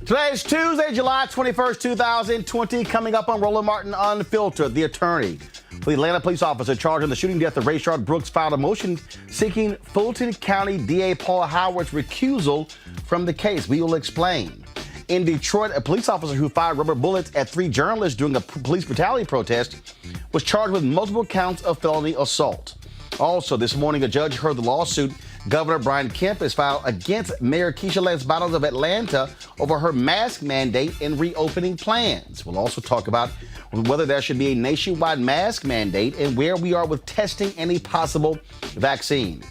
Today is Tuesday, July 21st, 2020. Coming up on Roland Martin Unfiltered, the attorney for the Atlanta police officer charged in the shooting death of Rayshard Brooks filed a motion seeking Fulton County DA Paul Howard's recusal from the case. We will explain. In Detroit, a police officer who fired rubber bullets at 3 journalists during a police brutality protest was charged with multiple counts of felony assault. Also, this morning, a judge heard the lawsuit Governor Brian Kemp has filed against Mayor Keisha Lance Bottoms of Atlanta over her mask mandate and reopening plans. We'll also talk about whether there should be a nationwide mask mandate and where we are with testing any possible vaccine.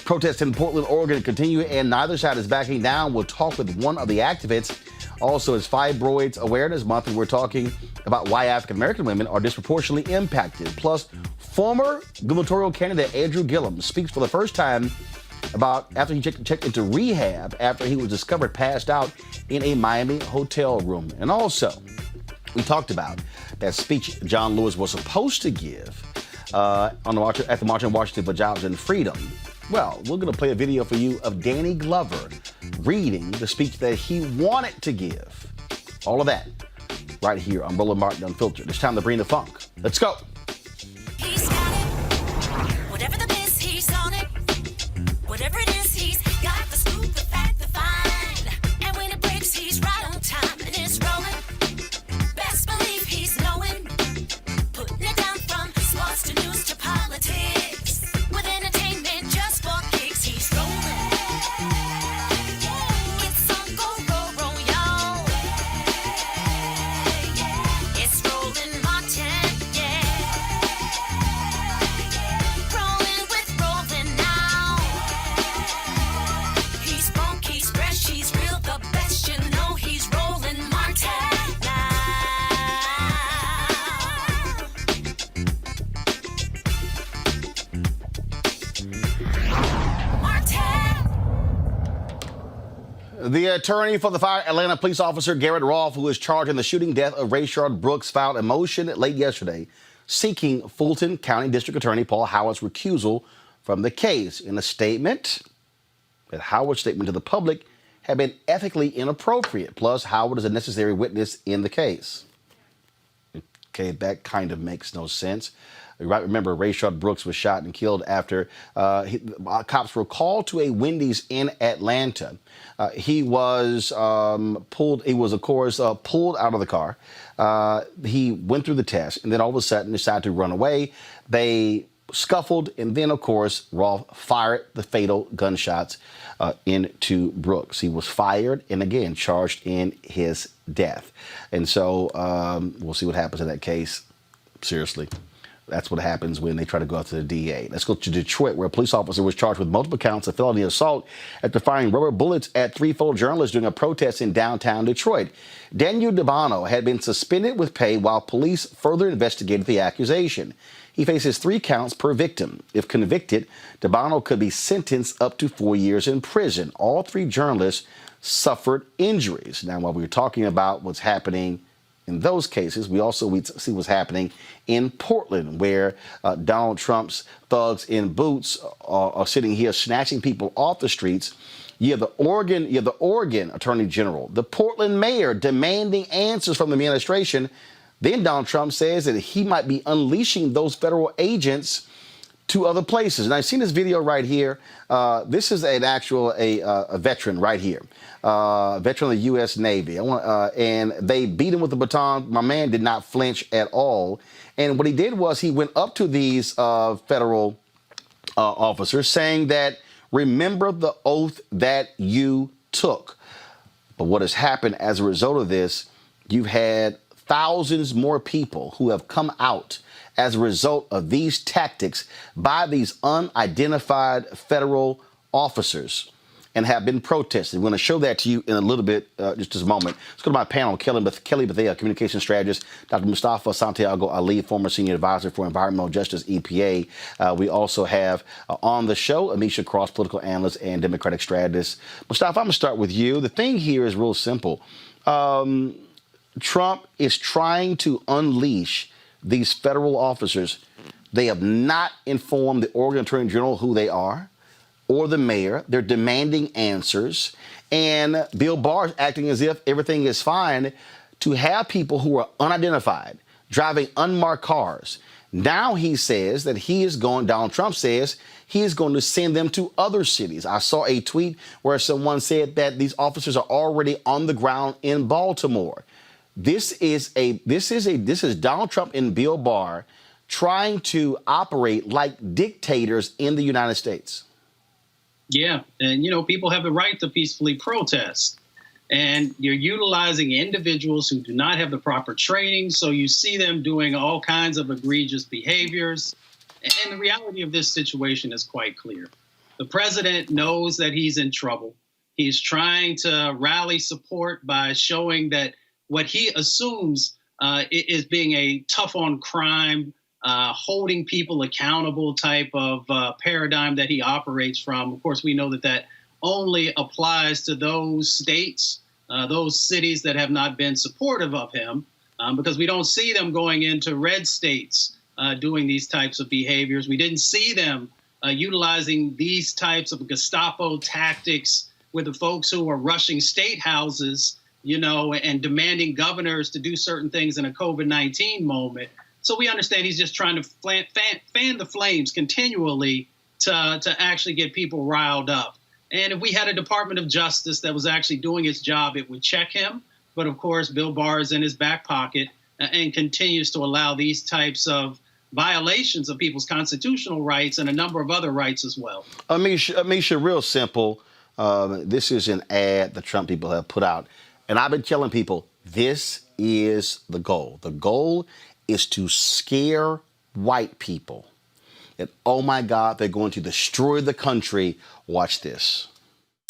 Protests in Portland, Oregon continue, and neither side is backing down. We'll talk with one of the activists. Also, it's Fibroids Awareness Month, and we're talking about why African-American women are disproportionately impacted. Plus, former gubernatorial candidate Andrew Gillum speaks for the first time about after he checked into rehab after he was discovered passed out in a Miami hotel room. And also, we talked about that speech John Lewis was supposed to give at the March on Washington for Jobs and Freedom. Well, we're going to play a video for you of Danny Glover reading the speech that he wanted to give. All of that right here on Roland Martin Unfiltered. It's time to bring the funk. Let's go. He's got it. Whatever the biz, he's on it. Whatever it is, he's got the scoop, the fact, the find. And when it breaks, he's right on time and it's rolling. Best believe he's knowing. Putting it down from sports to news to politics. With entertainment just for kicks, he's rolling. It's on go, y'all. It's Roland Martin, yeah. Rolling with Roland now. He's funk, he's fresh, he's real, the best, you know he's Roland Martin now. Martin. The attorney for the fired Atlanta police officer Garrett Rolfe, who is charged in the shooting death of Rayshard Brooks, filed a motion late yesterday seeking Fulton County District Attorney Paul Howard's recusal from the case. In a statement, that Howard's statement to the public had been ethically inappropriate. Plus, Howard is a necessary witness in the case. Okay, that kind of makes no sense. You might remember Rayshard Brooks was shot and killed after cops were called to a Wendy's in Atlanta. He was pulled. He was, of course, pulled out of the car. He went through the test, and then all of a sudden decided to run away. They scuffled, and then, of course, Rolfe fired the fatal gunshots into Brooks. He was fired and, again, charged in his death. And so we'll see what happens in that case. Seriously. That's what happens when they try to go after the DA. Let's go to Detroit, where a police officer was charged with multiple counts of felony assault after firing rubber bullets at 3 fellow journalists during a protest in downtown Detroit. Daniel DeBano had been suspended with pay while police further investigated the accusation. He faces 3 counts per victim. If convicted, DeBano could be sentenced up to 4 years in prison. All 3 journalists suffered injuries. Now, while we were talking about what's happening in those cases, we see what's happening in Portland, where Donald Trump's thugs in boots are sitting here snatching people off the streets. You have the Oregon Attorney General, the Portland mayor demanding answers from the administration. Then Donald Trump says that he might be unleashing those federal agents to other places. And I've seen this video right here. This is an actual a veteran right here, veteran of the U.S. Navy. And they beat him with the baton. My man did not flinch at all. And what he did was he went up to these federal officers saying that, remember the oath that you took. But what has happened as a result of this, you've had thousands more people who have come out as a result of these tactics by these unidentified federal officers and have been protesting. We're going to show that to you in a little bit, just a moment. Let's go to my panel. Kelly Bethea, communication strategist, Dr. Mustafa Santiago Ali, former senior advisor for environmental justice, EPA. We also have on the show, Amisha Cross, political analyst and Democratic strategist. Mustafa, I'm going to start with you. The thing here is real simple. Trump is trying to unleash these federal officers. They have not informed the Oregon Attorney General who they are or the mayor. They're demanding answers. And Bill Barr is acting as if everything is fine to have people who are unidentified driving unmarked cars. Now he says that Donald Trump says he is going to send them to other cities. I saw a tweet where someone said that these officers are already on the ground in Baltimore. This is Donald Trump and Bill Barr trying to operate like dictators in the United States. Yeah. And, people have the right to peacefully protest. And you're utilizing individuals who do not have the proper training. So you see them doing all kinds of egregious behaviors. And the reality of this situation is quite clear. The president knows that he's in trouble. He's trying to rally support by showing that what he assumes is being a tough on crime, holding people accountable type of paradigm that he operates from. Of course, we know that only applies to those states, those cities that have not been supportive of him, because we don't see them going into red states doing these types of behaviors. We didn't see them utilizing these types of Gestapo tactics with the folks who are rushing state houses, and demanding governors to do certain things in a COVID-19 moment. So we understand he's just trying to fan the flames continually to actually get people riled up. And if we had a Department of Justice that was actually doing its job, it would check him. But of course, Bill Barr is in his back pocket and continues to allow these types of violations of people's constitutional rights and a number of other rights as well. Amisha, real simple. This is an ad the Trump people have put out. And I've been telling people, this is the goal. The goal is to scare white people. And oh my God, they're going to destroy the country. Watch this.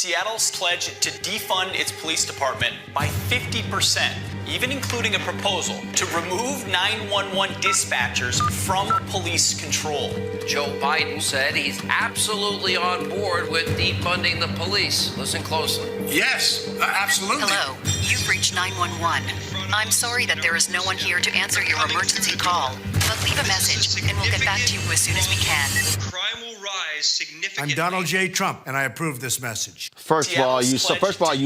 Seattle's pledged to defund its police department by 50%, even including a proposal to remove 911 dispatchers from police control. Joe Biden said he's absolutely on board with defunding the police. Listen closely. Yes, absolutely. Hello, you've reached 911. I'm sorry that there is no one here to answer your emergency call, but leave a message and we'll get back to you as soon as we can. Crime will rise significantly. I'm Donald J. Trump, and I approve this message. First of all, you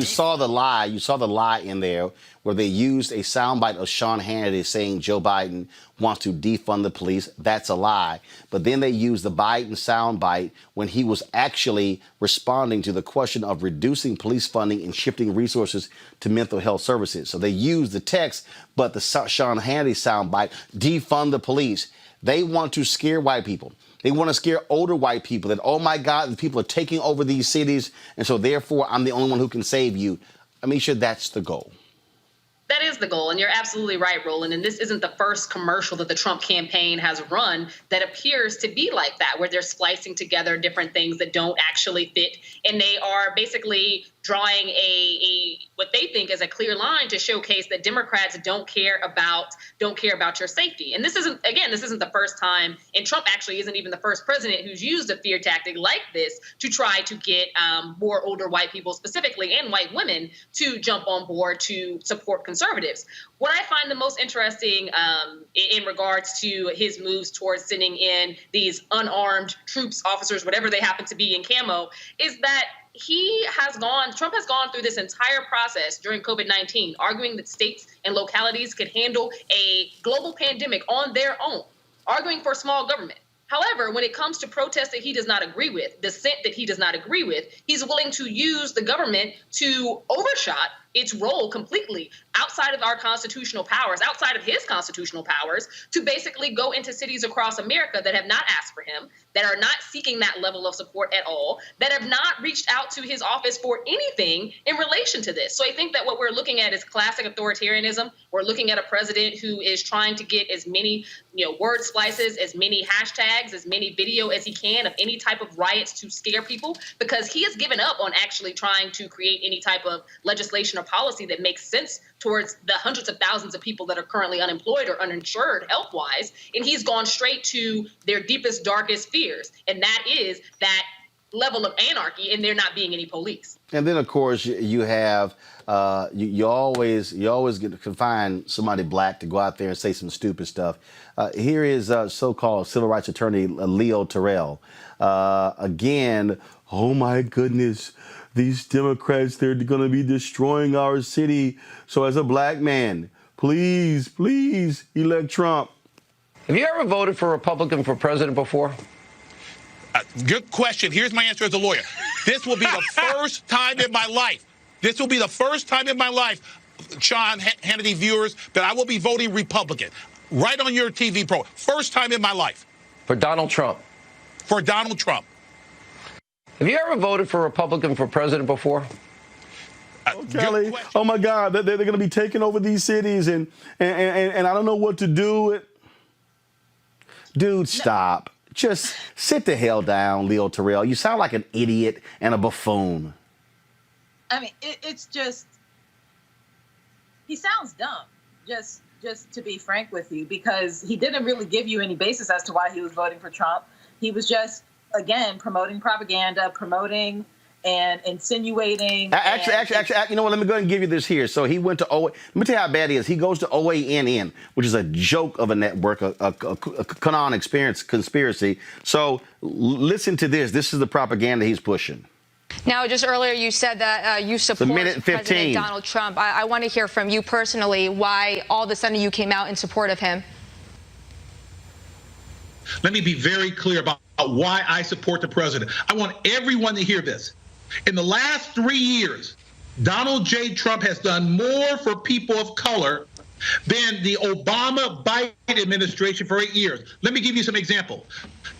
saw the lie. You saw the lie in there where they used a soundbite of Sean Hannity saying Joe Biden wants to defund the police. That's a lie. But then they used the Biden soundbite when he was actually responding to the question of reducing police funding and shifting resources to mental health services. So they used the text, but the Sean Hannity soundbite, defund the police. They want to scare white people. They want to scare older white people that, oh my God, the people are taking over these cities, and so therefore I'm the only one who can save you. Amisha, that's the goal. That is the goal, and you're absolutely right, Roland. And this isn't the first commercial that the Trump campaign has run that appears to be like that, where they're splicing together different things that don't actually fit, and they are basically drawing a what they think is a clear line to showcase that Democrats don't care about your safety. And this isn't the first time, and Trump actually isn't even the first president who's used a fear tactic like this to try to get more older white people specifically and white women to jump on board to support conservatives. What I find the most interesting in regards to his moves towards sending in these unarmed troops, officers, whatever they happen to be in camo, is that Trump has gone through this entire process during COVID-19, arguing that states and localities could handle a global pandemic on their own, arguing for small government. However, when it comes to protests that he does not agree with, dissent that he does not agree with, he's willing to use the government to overshot its role completely outside of our constitutional powers, outside of his constitutional powers, to basically go into cities across America that have not asked for him, that are not seeking that level of support at all, that have not reached out to his office for anything in relation to this. So I think that what we're looking at is classic authoritarianism. We're looking at a president who is trying to get as many, word splices, as many hashtags, as many video as he can of any type of riots to scare people, because he has given up on actually trying to create any type of legislation or policy that makes sense towards the hundreds of thousands of people that are currently unemployed or uninsured health-wise. And he's gone straight to their deepest, darkest fears. And that is that level of anarchy and there not being any police. And then, of course, you have, you always can find somebody black to go out there and say some stupid stuff. Here is so-called civil rights attorney Leo Terrell. Again, oh my goodness, these Democrats, they're going to be destroying our city. So as a black man, please, please elect Trump. Have you ever voted for a Republican for president before? Good question. Here's my answer as a lawyer. This will be the first time in my life. This will be the first time in my life, Sean Hannity viewers, that I will be voting Republican. Right on your TV pro. First time in my life. For Donald Trump. For Donald Trump. Have you ever voted for a Republican for president before? Kelly, oh my God, they're going to be taking over these cities, and I don't know what to do. Dude, stop. Just sit the hell down, Leo Terrell. You sound like an idiot and a buffoon. I mean, it's just, he sounds dumb, just to be frank with you, because he didn't really give you any basis as to why he was voting for Trump. He was just, again, promoting propaganda, promoting and insinuating. Actually, you know what? Let me go ahead and give you this here. So he went to let me tell you how bad he is. He goes to OANN, which is a joke of a network, a con conspiracy. So listen to this. This is the propaganda he's pushing. Now, just earlier you said that you support President Donald Trump. I want to hear from you personally why all of a sudden you came out in support of him. Let me be very clear about why I support the president. I want everyone to hear this. In the last 3 years, Donald J. Trump has done more for people of color than the Obama-Biden administration for 8 years. Let me give you some examples.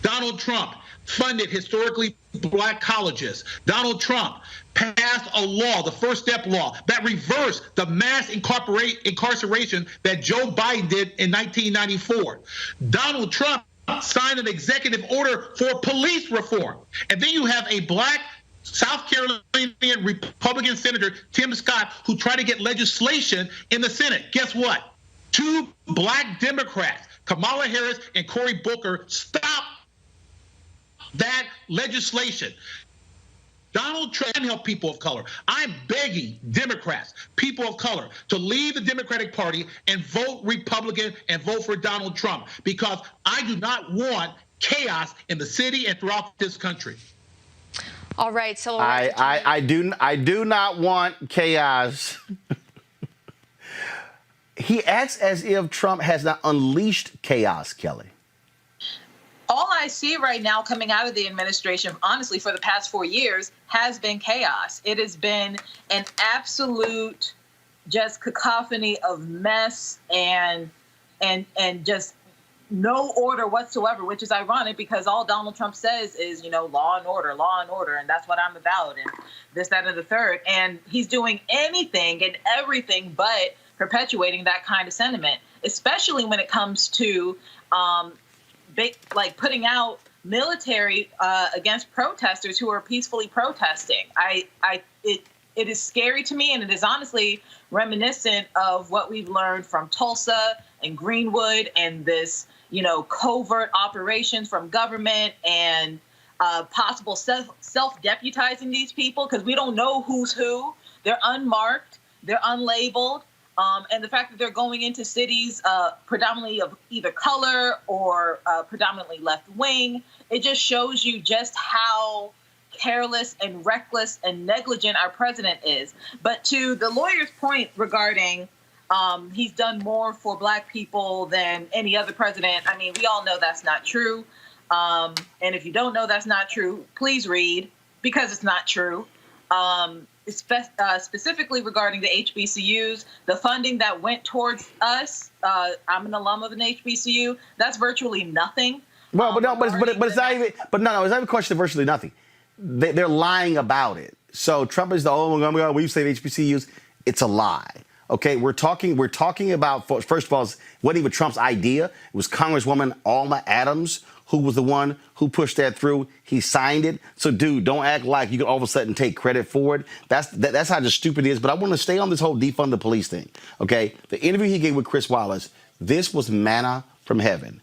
Donald Trump funded historically black colleges. Donald Trump passed a law, the First Step Law, that reversed the mass incarceration that Joe Biden did in 1994. Donald Trump signed an executive order for police reform. And then you have a black South Carolinian Republican Senator, Tim Scott, who tried to get legislation in the Senate. Guess what? 2 black Democrats, Kamala Harris and Cory Booker, stopped that legislation. Donald Trump can help people of color. I'm begging Democrats, people of color, to leave the Democratic Party and vote Republican and vote for Donald Trump, because I do not want chaos in the city and throughout this country. All right, so I do not want chaos. He acts as if Trump has not unleashed chaos, Kelly. All I see right now coming out of the administration, honestly, for the past 4 years, has been chaos. It has been an absolute just cacophony of mess and just no order whatsoever, which is ironic because all Donald Trump says is, law and order, and that's what I'm about, and this, that, and the third. And he's doing anything and everything but perpetuating that kind of sentiment, especially when it comes to putting out military against protesters who are peacefully protesting. It is scary to me, and it is honestly reminiscent of what we've learned from Tulsa and Greenwood and this, covert operations from government and possible self-deputizing these people, because we don't know who's who. They're unmarked, they're unlabeled. And the fact that they're going into cities predominantly of either color or predominantly left-wing, it just shows you just how careless and reckless and negligent our president is. But to the lawyer's point regarding he's done more for black people than any other president, I mean, we all know that's not true. And if you don't know that's not true, please read, because it's not true. Specifically regarding the HBCUs, the funding that went towards us, I'm an alum of an HBCU, that's virtually nothing. Well, but it's not even. But no, it's not even a question of virtually nothing. They're lying about it. So Trump is we say HBCUs. It's a lie. Okay, we're talking about, first of all, it wasn't even Trump's idea. It was Congresswoman Alma Adams who was the one who pushed that through. He signed it. So, dude, don't act like you can all of a sudden take credit for it. That's how just stupid it is. But I want to stay on this whole defund the police thing. Okay, the interview he gave with Chris Wallace, this was manna from heaven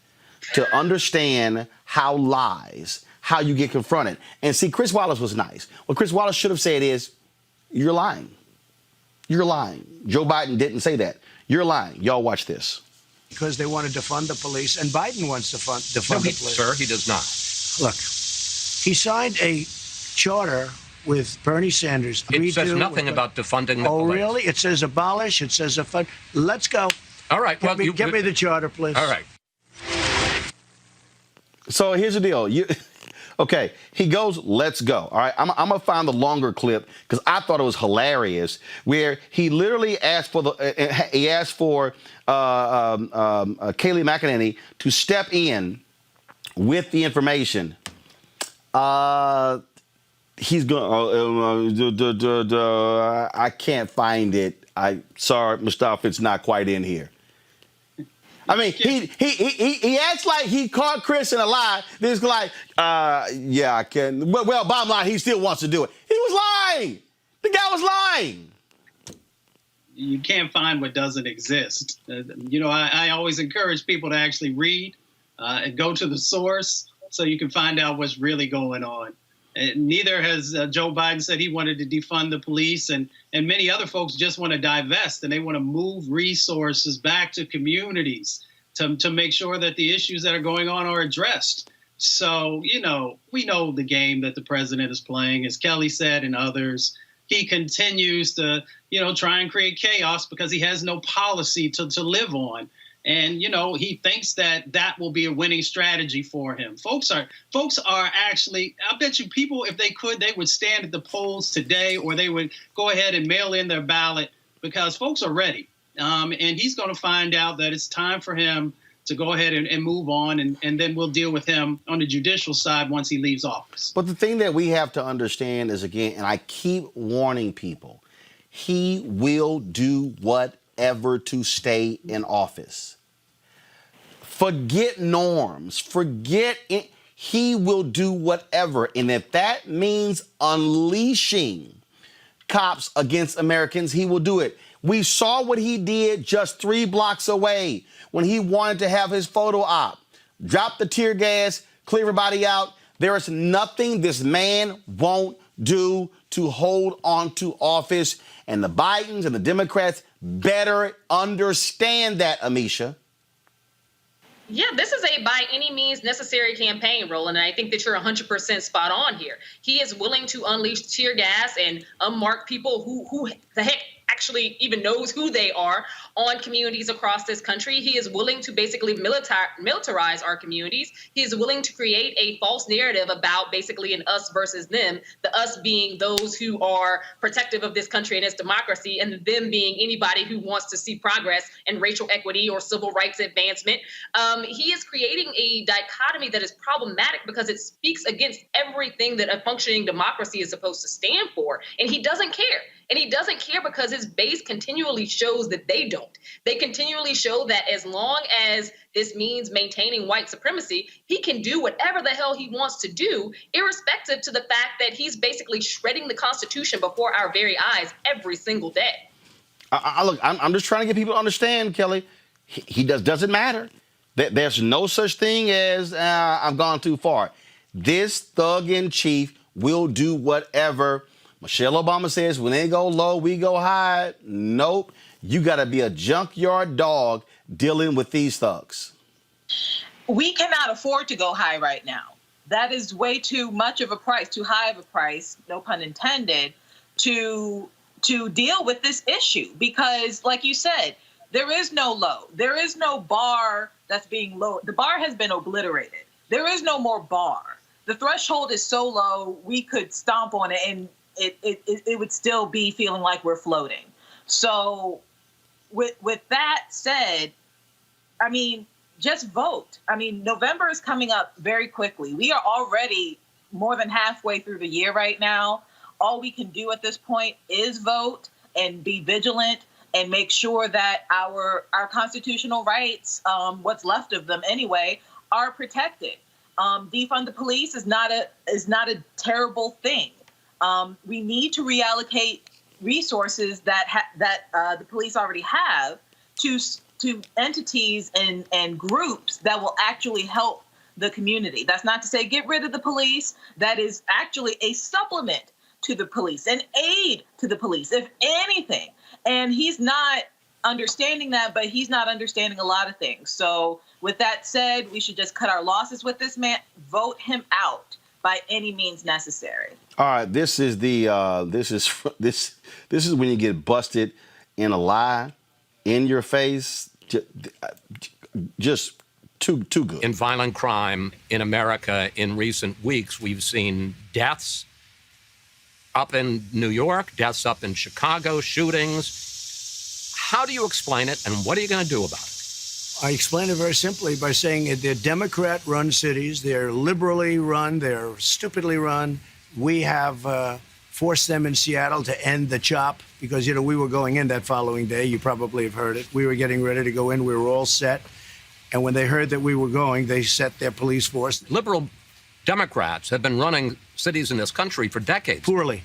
to understand how you get confronted. And see, Chris Wallace was nice. What Chris Wallace should have said is, you're lying. You're lying. Joe Biden didn't say that. You're lying. Y'all watch this. Because they want to defund the police, and Biden wants to defund the police. Sir, he does not. Look, he signed a charter with Bernie Sanders. It says nothing about defunding the police. Oh, really? It says abolish. It says defund. Let's go. All right. Get me the charter, please. All right. So here's the deal. Okay, he goes, let's go. All right, I'm going to find the longer clip because I thought it was hilarious, where he literally asked for Kayleigh McEnany to step in with the information. he's going. I can't find it. Sorry, Mustafa, it's not quite in here. I mean, he acts like he caught Chris in a lie. This like, yeah, I can. Well, bottom line, he still wants to do it. He was lying. The guy was lying. You can't find what doesn't exist. I always encourage people to actually read and go to the source so you can find out what's really going on. And neither has Joe Biden said he wanted to defund the police, and many other folks just want to divest, and they want to move resources back to communities to make sure that the issues that are going on are addressed. So, we know the game that the president is playing, as Kelly said, and others. He continues to, try and create chaos because he has no policy to live on. And, he thinks that will be a winning strategy for him. Folks are actually, I bet you people, if they could, they would stand at the polls today, or they would go ahead and mail in their ballot, because folks are ready. And he's going to find out that it's time for him to go ahead and move on. And then we'll deal with him on the judicial side once he leaves office. But the thing that we have to understand is, again, and I keep warning people, he will do whatever to stay in office. Forget norms. Forget it. He will do whatever. And if that means unleashing cops against Americans, he will do it. We saw what he did just 3 blocks away when he wanted to have his photo op. Drop the tear gas, clear everybody out. There is nothing this man won't do to hold on to office. And the Bidens and the Democrats better understand that, Amisha. Yeah, this is a by any means necessary campaign, Roland, and I think that you're 100% spot on here. He is willing to unleash tear gas and unmarked people who the heck actually even knows who they are on communities across this country. He is willing to basically militarize our communities. He is willing to create a false narrative about basically an us versus them, the us being those who are protective of this country and its democracy, and them being anybody who wants to see progress and racial equity or civil rights advancement. He is creating a dichotomy that is problematic because it speaks against everything that a functioning democracy is supposed to stand for. And he doesn't care. And he doesn't care because his base continually shows that they don't. They continually show that as long as this means maintaining white supremacy, he can do whatever the hell he wants to do, irrespective to the fact that he's basically shredding the Constitution before our very eyes every single day. Look, I'm just trying to get people to understand, Kelly. He doesn't matter. There's no such thing as I've gone too far. This thug-in-chief will do whatever. Michelle Obama says, when they go low, we go high. Nope. You got to be a junkyard dog dealing with these thugs. We cannot afford to go high right now. That is way too much of a price, too high of a price, no pun intended, to deal with this issue. Because, like you said, there is no low. There is no bar that's being lowered. The bar has been obliterated. There is no more bar. The threshold is so low, we could stomp on it and it would still be feeling like we're floating. So with that said, I mean, just vote. I mean, November is coming up very quickly. We are already more than halfway through the year right now. All we can do at this point is vote and be vigilant and make sure that our constitutional rights, what's left of them anyway, are protected. Defund the police is not a terrible thing. We need to reallocate resources that the police already have to entities and groups that will actually help the community. That's not to say get rid of the police. That is actually a supplement to the police, an aid to the police, if anything. And he's not understanding that, but he's not understanding a lot of things. So with that said, we should just cut our losses with this man, vote him out by any means necessary. All right, this is when you get busted in a lie in your face. Just too good. In violent crime in America in recent weeks, we've seen deaths up in New York, deaths up in Chicago, shootings. How do you explain it, and what are you going to do about it? I explain it very simply by saying they're Democrat-run cities. They're liberally run. They're stupidly run. We have forced them in Seattle to end the chop because, we were going in that following day. You probably have heard it. We were getting ready to go in. We were all set. And when they heard that we were going, they set their police force. Liberal Democrats have been running cities in this country for decades. Poorly.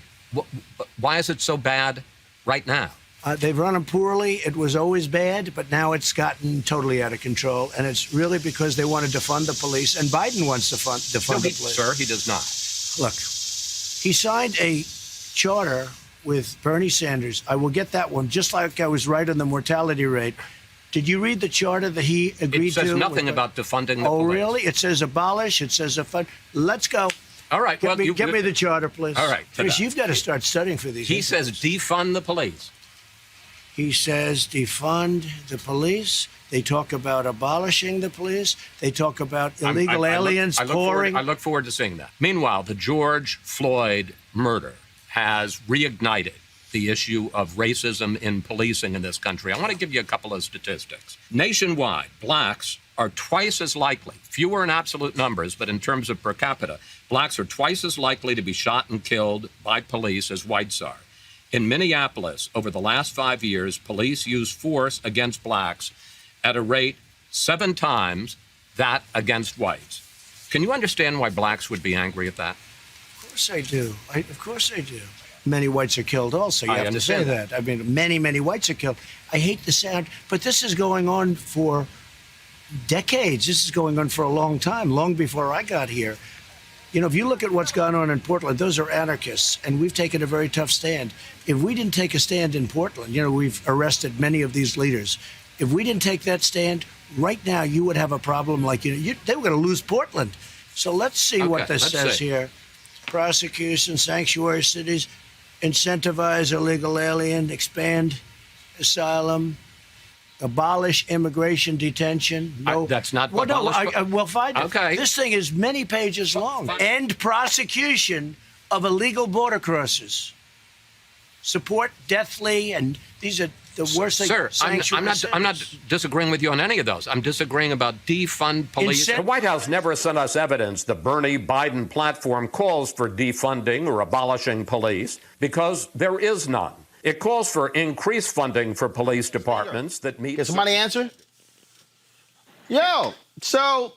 Why is it so bad right now? They've run them poorly. It was always bad, but now it's gotten totally out of control. And it's really because they want to defund the police. And Biden wants to defund the police. Sir, he does not. Look, he signed a charter with Bernie Sanders. I will get that one, just like I was right on the mortality rate. Did you read the charter that he agreed to? It says nothing about defunding the police. Oh, really? It says abolish. It says fund. Let's go. All right. Get me the charter, please. All right. Chris, you've got to start studying for these. He says defund the police. He says defund the police. They talk about abolishing the police. They talk about illegal aliens pouring. I look forward to seeing that. Meanwhile, the George Floyd murder has reignited the issue of racism in policing in this country. I want to give you a couple of statistics. Nationwide, blacks are twice as likely, fewer in absolute numbers, but in terms of per capita, blacks are twice as likely to be shot and killed by police as whites are. In Minneapolis, over the last 5 years, police used force against blacks at a rate 7 times that against whites. Can you understand why blacks would be angry at that? Of course I do. Of course I do. Many whites are killed also. You have to say that. I mean, many whites are killed. I hate the sound, but this is going on for decades. This is going on for a long time, long before I got here. If you look at what's gone on in Portland, those are anarchists, and we've taken a very tough stand. If we didn't take a stand in Portland, we've arrested many of these leaders. If we didn't take that stand, right now you would have a problem like, they were going to lose Portland. So let's see what this says here. Prosecution, sanctuary cities, incentivize illegal alien, expand asylum, abolish immigration detention. No, that's not. Well, we'll find it. Okay. This thing is many pages long. End prosecution of illegal border crossers. Support deathly, and these are the worst things. Sir, I'm not disagreeing with you on any of those. I'm disagreeing about defund police. The White House never sent us evidence the Bernie Biden platform calls for defunding or abolishing police because there is none. It calls for increased funding for police departments that meet... Can somebody answer? So,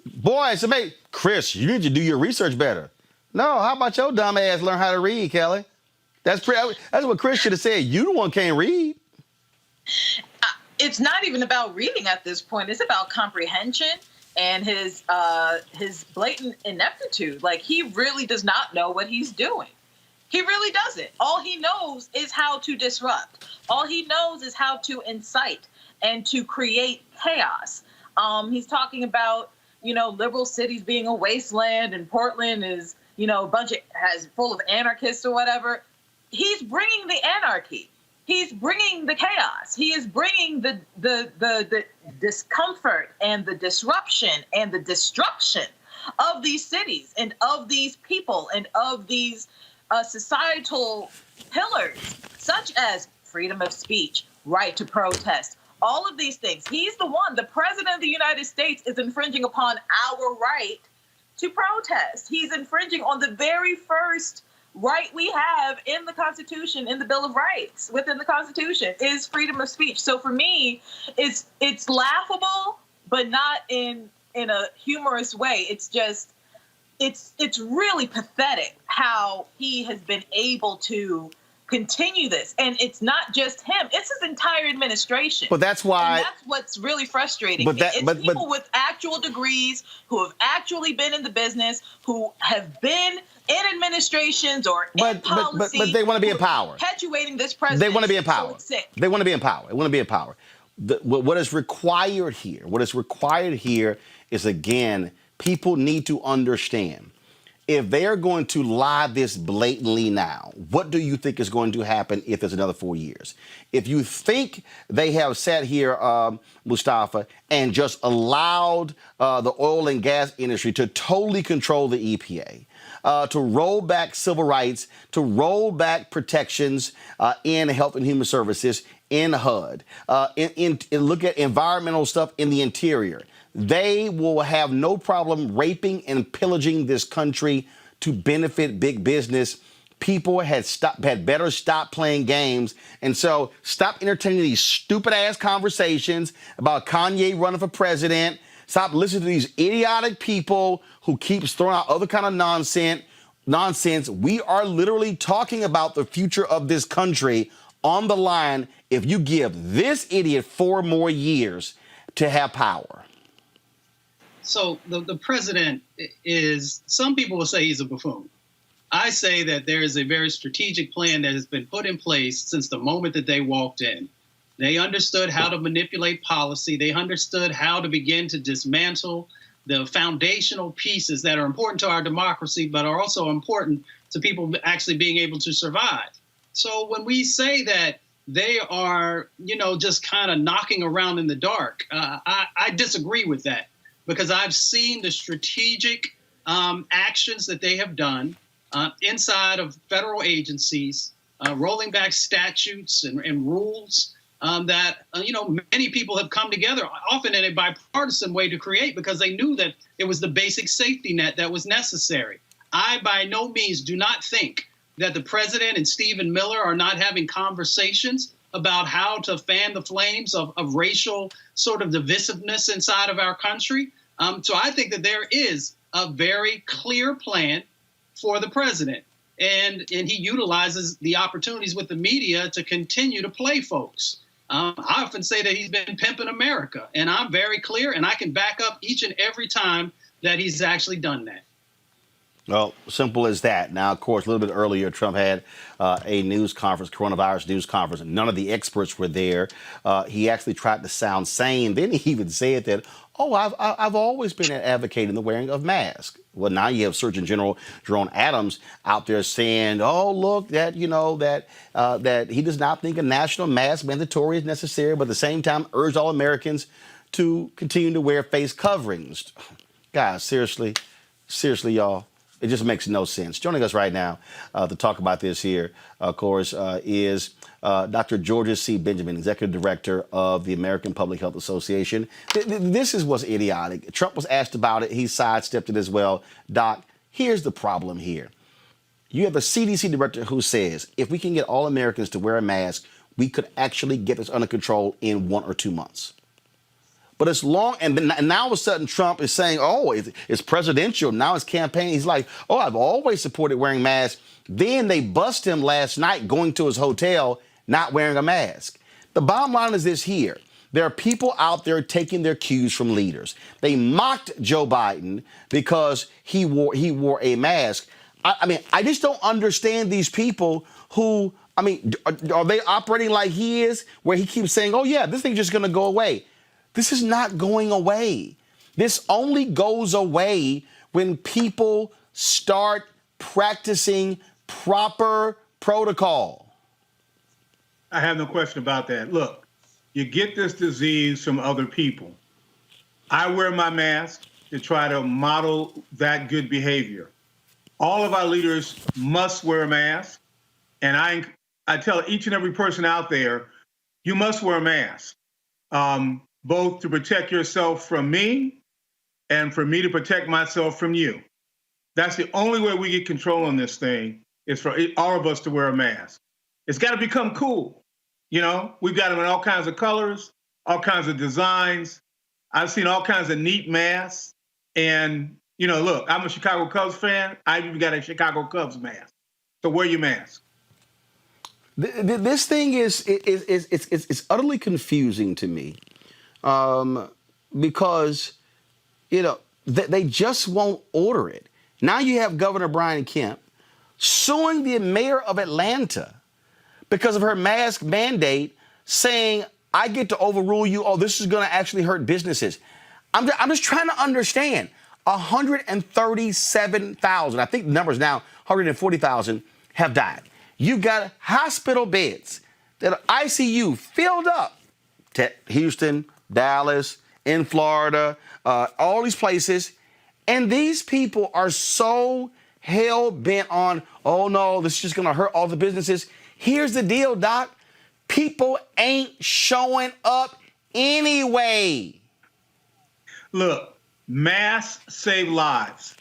boys, Chris, you need to do your research better. No, how about your dumb ass learn how to read, Kelly? That's what Chris should have said. You the one can't read. It's not even about reading at this point. It's about comprehension and his blatant ineptitude. Like, he really does not know what he's doing. He really doesn't. All he knows is how to disrupt. All he knows is how to incite and to create chaos. He's talking about, liberal cities being a wasteland, and Portland is, a bunch of full of anarchists or whatever. He's bringing the anarchy. He's bringing the chaos. He is bringing the discomfort and the disruption and the destruction of these cities and of these people and of these societal pillars, such as freedom of speech, right to protest, all of these things. He's the president of the United States is infringing upon our right to protest. He's infringing on the very first right we have in the Constitution, in the Bill of Rights, within the Constitution, is freedom of speech. So for me, it's laughable, but not in a humorous way. It's just, it's really pathetic how he has been able to continue this. And it's not just him, it's his entire administration. But that's why... And that's what's really frustrating. It's people with actual degrees who have actually been in the business, who have been in administrations or in policy. But they want to be in power. Perpetuating this president. They want to be in power. So they want to be in power. They want to be in power. What is required here is, again, people need to understand. If they are going to lie this blatantly now, what do you think is going to happen if it's another 4 years? If you think they have sat here, Mustafa, and just allowed the oil and gas industry to totally control the EPA, to roll back civil rights, to roll back protections in Health and Human Services, in HUD, look at environmental stuff in the interior, they will have no problem raping and pillaging this country to benefit big business, people had better stop playing games. And so stop entertaining these stupid ass conversations about Kanye running for president. Stop listening to these idiotic people who keeps throwing out other kind of nonsense. We are literally talking about the future of this country on the line if you give this idiot 4 more years to have power. So the president is, some people will say he's a buffoon. I say that there is a very strategic plan that has been put in place since the moment that they walked in. They understood how to manipulate policy. They understood how to begin to dismantle the foundational pieces that are important to our democracy, but are also important to people actually being able to survive. So when we say that they are, just kind of knocking around in the dark, I disagree with that, because I've seen the strategic actions that they have done inside of federal agencies, rolling back statutes and rules that, many people have come together, often in a bipartisan way, to create, because they knew that it was the basic safety net that was necessary. I, by no means, do not think that the president and Stephen Miller are not having conversations about how to fan the flames of racial sort of divisiveness inside of our country. So I think that there is a very clear plan for the president. And he utilizes the opportunities with the media to continue to play folks. I often say that he's been pimping America, and I'm very clear, and I can back up each and every time that he's actually done that. Well, simple as that. Now, of course, a little bit earlier, Trump had a news conference, coronavirus news conference. None of the experts were there. He actually tried to sound sane. Then he even said that, I've always been advocating the wearing of masks. Well, now you have Surgeon General Jerome Adams out there saying, look, that he does not think a national mask mandatory is necessary, but at the same time urged all Americans to continue to wear face coverings. Guys, seriously, y'all. It just makes no sense. Joining us right now to talk about this here, of course, is Dr. Georgia C. Benjamin, Executive Director of the American Public Health Association. This is what's idiotic. Trump was asked about it. He sidestepped it as well. Doc, here's the problem here. You have a CDC director who says if we can get all Americans to wear a mask, we could actually get this under control in 1 or 2 months. But it's long, and now all of a sudden Trump is saying, it's presidential. Now it's campaign. He's like, I've always supported wearing masks. Then they bust him last night going to his hotel, not wearing a mask. The bottom line is this here. There are people out there taking their cues from leaders. They mocked Joe Biden because he wore a mask. I just don't understand these people who, are they operating like he is, where he keeps saying, this thing's just going to go away. This is not going away. This only goes away when people start practicing proper protocol. I have no question about that. Look, you get this disease from other people. I wear my mask to try to model that good behavior. All of our leaders must wear a mask. And I tell each and every person out there, you must wear a mask. Both to protect yourself from me and for me to protect myself from you. That's the only way we get control on this thing, is for all of us to wear a mask. It's got to become cool. We've got them in all kinds of colors, all kinds of designs. I've seen all kinds of neat masks. And, look, I'm a Chicago Cubs fan. I've even got a Chicago Cubs mask. So wear your mask. This thing is utterly confusing to me. Because, they just won't order it. Now you have Governor Brian Kemp suing the mayor of Atlanta because of her mask mandate, saying, I get to overrule you. This is going to actually hurt businesses. I'm just trying to understand. 137,000, I think the number is now 140,000 have died. You've got hospital beds that are ICU filled up. Houston, Dallas, in Florida, all these places. And these people are so hell-bent on, this is just going to hurt all the businesses. Here's the deal, Doc. People ain't showing up anyway. Look, masks save lives.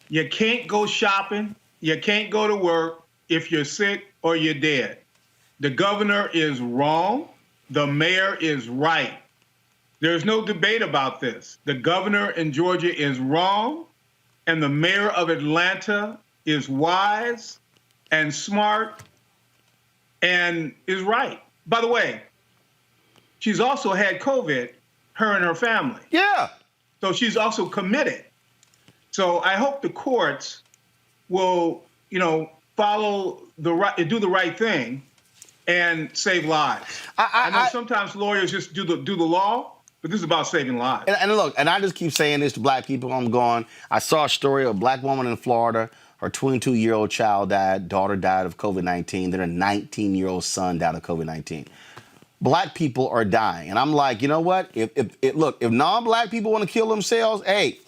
You can't go shopping. You can't go to work if you're sick or you're dead. The governor is wrong. The mayor is right. There's no debate about this. The governor in Georgia is wrong, and the mayor of Atlanta is wise and smart and is right. By the way, she's also had COVID, her and her family. Yeah. So she's also committed. So I hope the courts will, follow do the right thing and save lives. I know sometimes lawyers just do the law, but this is about saving lives. And look, and I just keep saying this to black people. I saw a story of a black woman in Florida. Her 22-year-old child died. Daughter died of COVID-19. Then her 19-year-old son died of COVID-19. Black people are dying. And I'm like, you know what? If non-black people want to kill themselves, hey,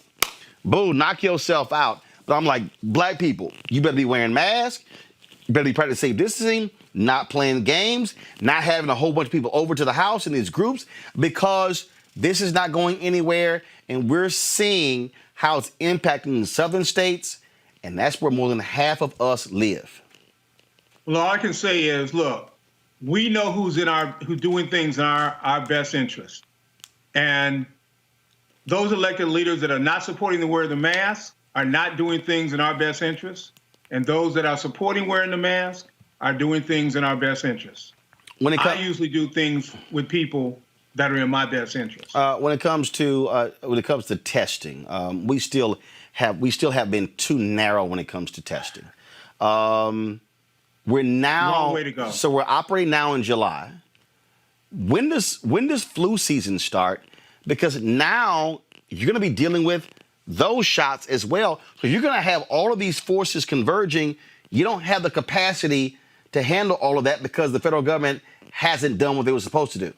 boo, knock yourself out. But I'm like, black people, you better be wearing masks. You better be practicing safe distancing, not playing games, not having a whole bunch of people over to the house in these groups, because this is not going anywhere. And we're seeing how it's impacting the southern states. And that's where more than half of us live. Well, all I can say is, look, we know who's doing things in our best interest. And those elected leaders that are not supporting the wear of the mask are not doing things in our best interest. And those that are supporting wearing the mask are doing things in our best interest. I usually do things with people that are in my best interest. When it comes to testing, we still have been too narrow when it comes to testing. We're now long way to go. So we're operating now in July. When does flu season start? Because now you're going to be dealing with those shots as well. So you're going to have all of these forces converging. You don't have the capacity to handle all of that because the federal government hasn't done what they were supposed to do.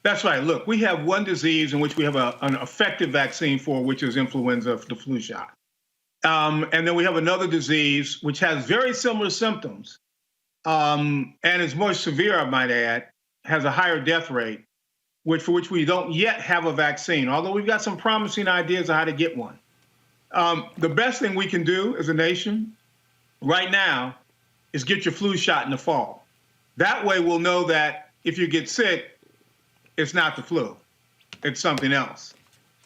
That's right. Look, we have one disease in which we have an effective vaccine for, which is influenza, the flu shot. And then we have another disease which has very similar symptoms and is more severe, I might add, has a higher death rate, for which we don't yet have a vaccine, although we've got some promising ideas of how to get one. The best thing we can do as a nation right now is get your flu shot in the fall. That way we'll know that if you get sick, it's not the flu, it's something else.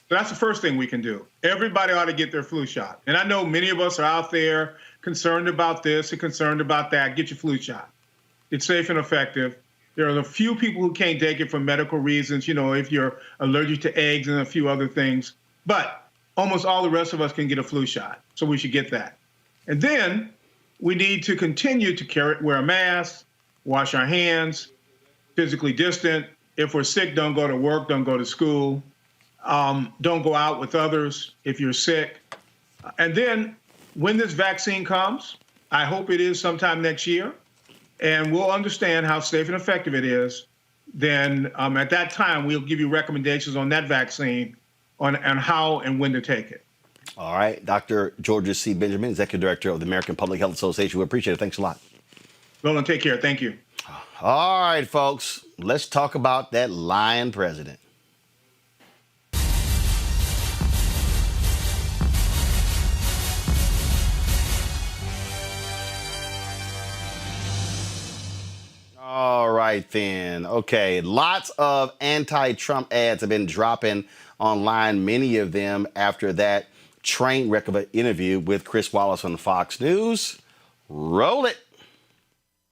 So that's the first thing we can do. Everybody ought to get their flu shot. And I know many of us are out there concerned about this and concerned about that. Get your flu shot. It's safe and effective. There are a few people who can't take it for medical reasons, if you're allergic to eggs and a few other things. But almost all the rest of us can get a flu shot. So we should get that. And then we need to continue to wear a mask, wash our hands, physically distant. If we're sick, don't go to work, don't go to school. Don't go out with others if you're sick. And then when this vaccine comes, I hope it is sometime next year, and we'll understand how safe and effective it is. Then at that time, we'll give you recommendations on that vaccine on how and when to take it. All right. Dr. Georgia C. Benjamin, Executive Director of the American Public Health Association. We appreciate it. Thanks a lot. Roland, take care. Thank you. All right, folks. Let's talk about that lying president. All right, then. Okay, lots of anti-Trump ads have been dropping online, many of them after that train wreck of an interview with Chris Wallace on Fox News. Roll it.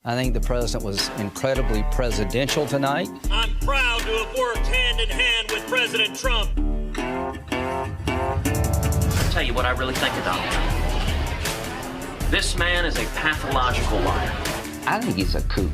I think the president was incredibly presidential tonight. I'm proud to have worked hand in hand with President Trump. I'll tell you what I really think about him. This man is a pathological liar. I think he's a kook.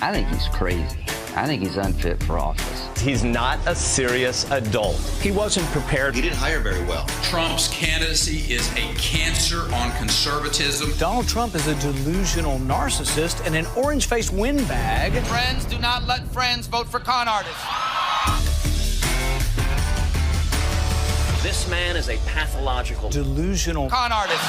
I think he's crazy. I think he's unfit for office. He's not a serious adult. He wasn't prepared. He didn't hire very well. Trump's candidacy is a cancer on conservatism. Donald Trump is a delusional narcissist and an orange-faced windbag. Friends, do not let friends vote for con artists. This man is a pathological delusional con artist.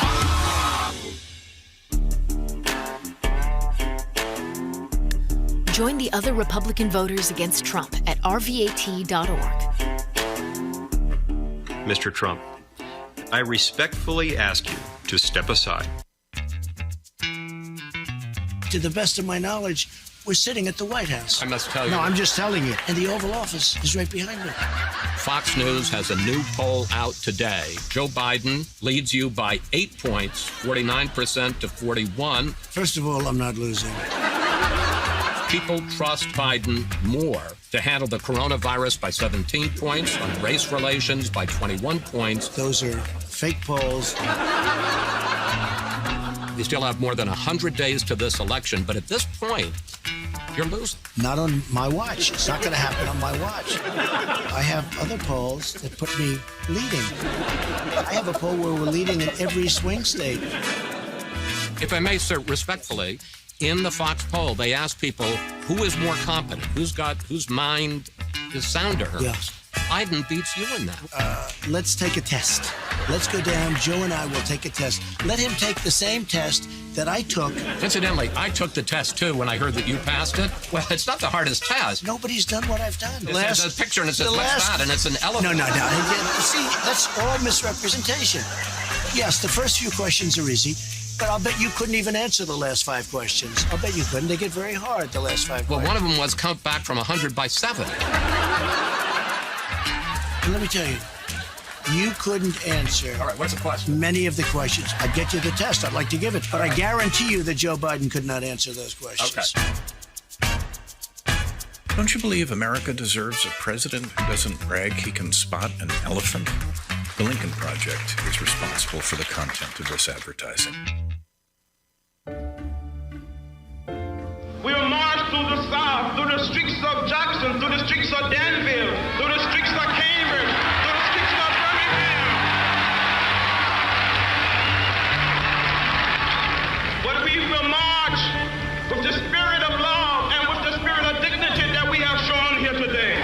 Join the other Republican voters against Trump at rvat.org. Mr. Trump, I respectfully ask you to step aside. To the best of my knowledge, we're sitting at the White House. I must tell you. No, I'm just telling you. And the Oval Office is right behind me. Fox News has a new poll out today. Joe Biden leads you by 8 points, 49% to 41. First of all, I'm not losing. People trust Biden more to handle the coronavirus by 17 points, on race relations by 21 points. Those are fake polls. We still have more than 100 days to this election, but at this point, you're losing. Not on my watch. It's not going to happen on my watch. I have other polls that put me leading. I have a poll where we're leading in every swing state. If I may, sir, respectfully, in the Fox poll, they asked people who is more competent, whose mind is sounder. Yes. Biden beats you in that. Let's take a test. Let's go down. Joe and I will take a test. Let him take the same test that I took. Incidentally, I took the test too when I heard that you passed it. Well, it's not the hardest test. Nobody's done what I've done. There's a picture and it says, what's that? And it's an elephant. No. See, that's all misrepresentation. Yes, the first few questions are easy, but I'll bet you couldn't even answer the last 5 questions. I'll bet you couldn't. They get very hard, the last 5 questions. Well, one of them was count back from 100 by 7. And let me tell you, you couldn't answer. All right, what's the question? Many of the questions. I'd get you the test. I'd like to give it. But I guarantee you that Joe Biden could not answer those questions. Okay. Don't you believe America deserves a president who doesn't brag he can spot an elephant? The Lincoln Project is responsible for the content of this advertising. We will march through the South, through the streets of Jackson, through the streets of Danville, through the streets of Cambridge, through the streets of Birmingham. But we will march with the spirit of love and with the spirit of dignity that we have shown here today.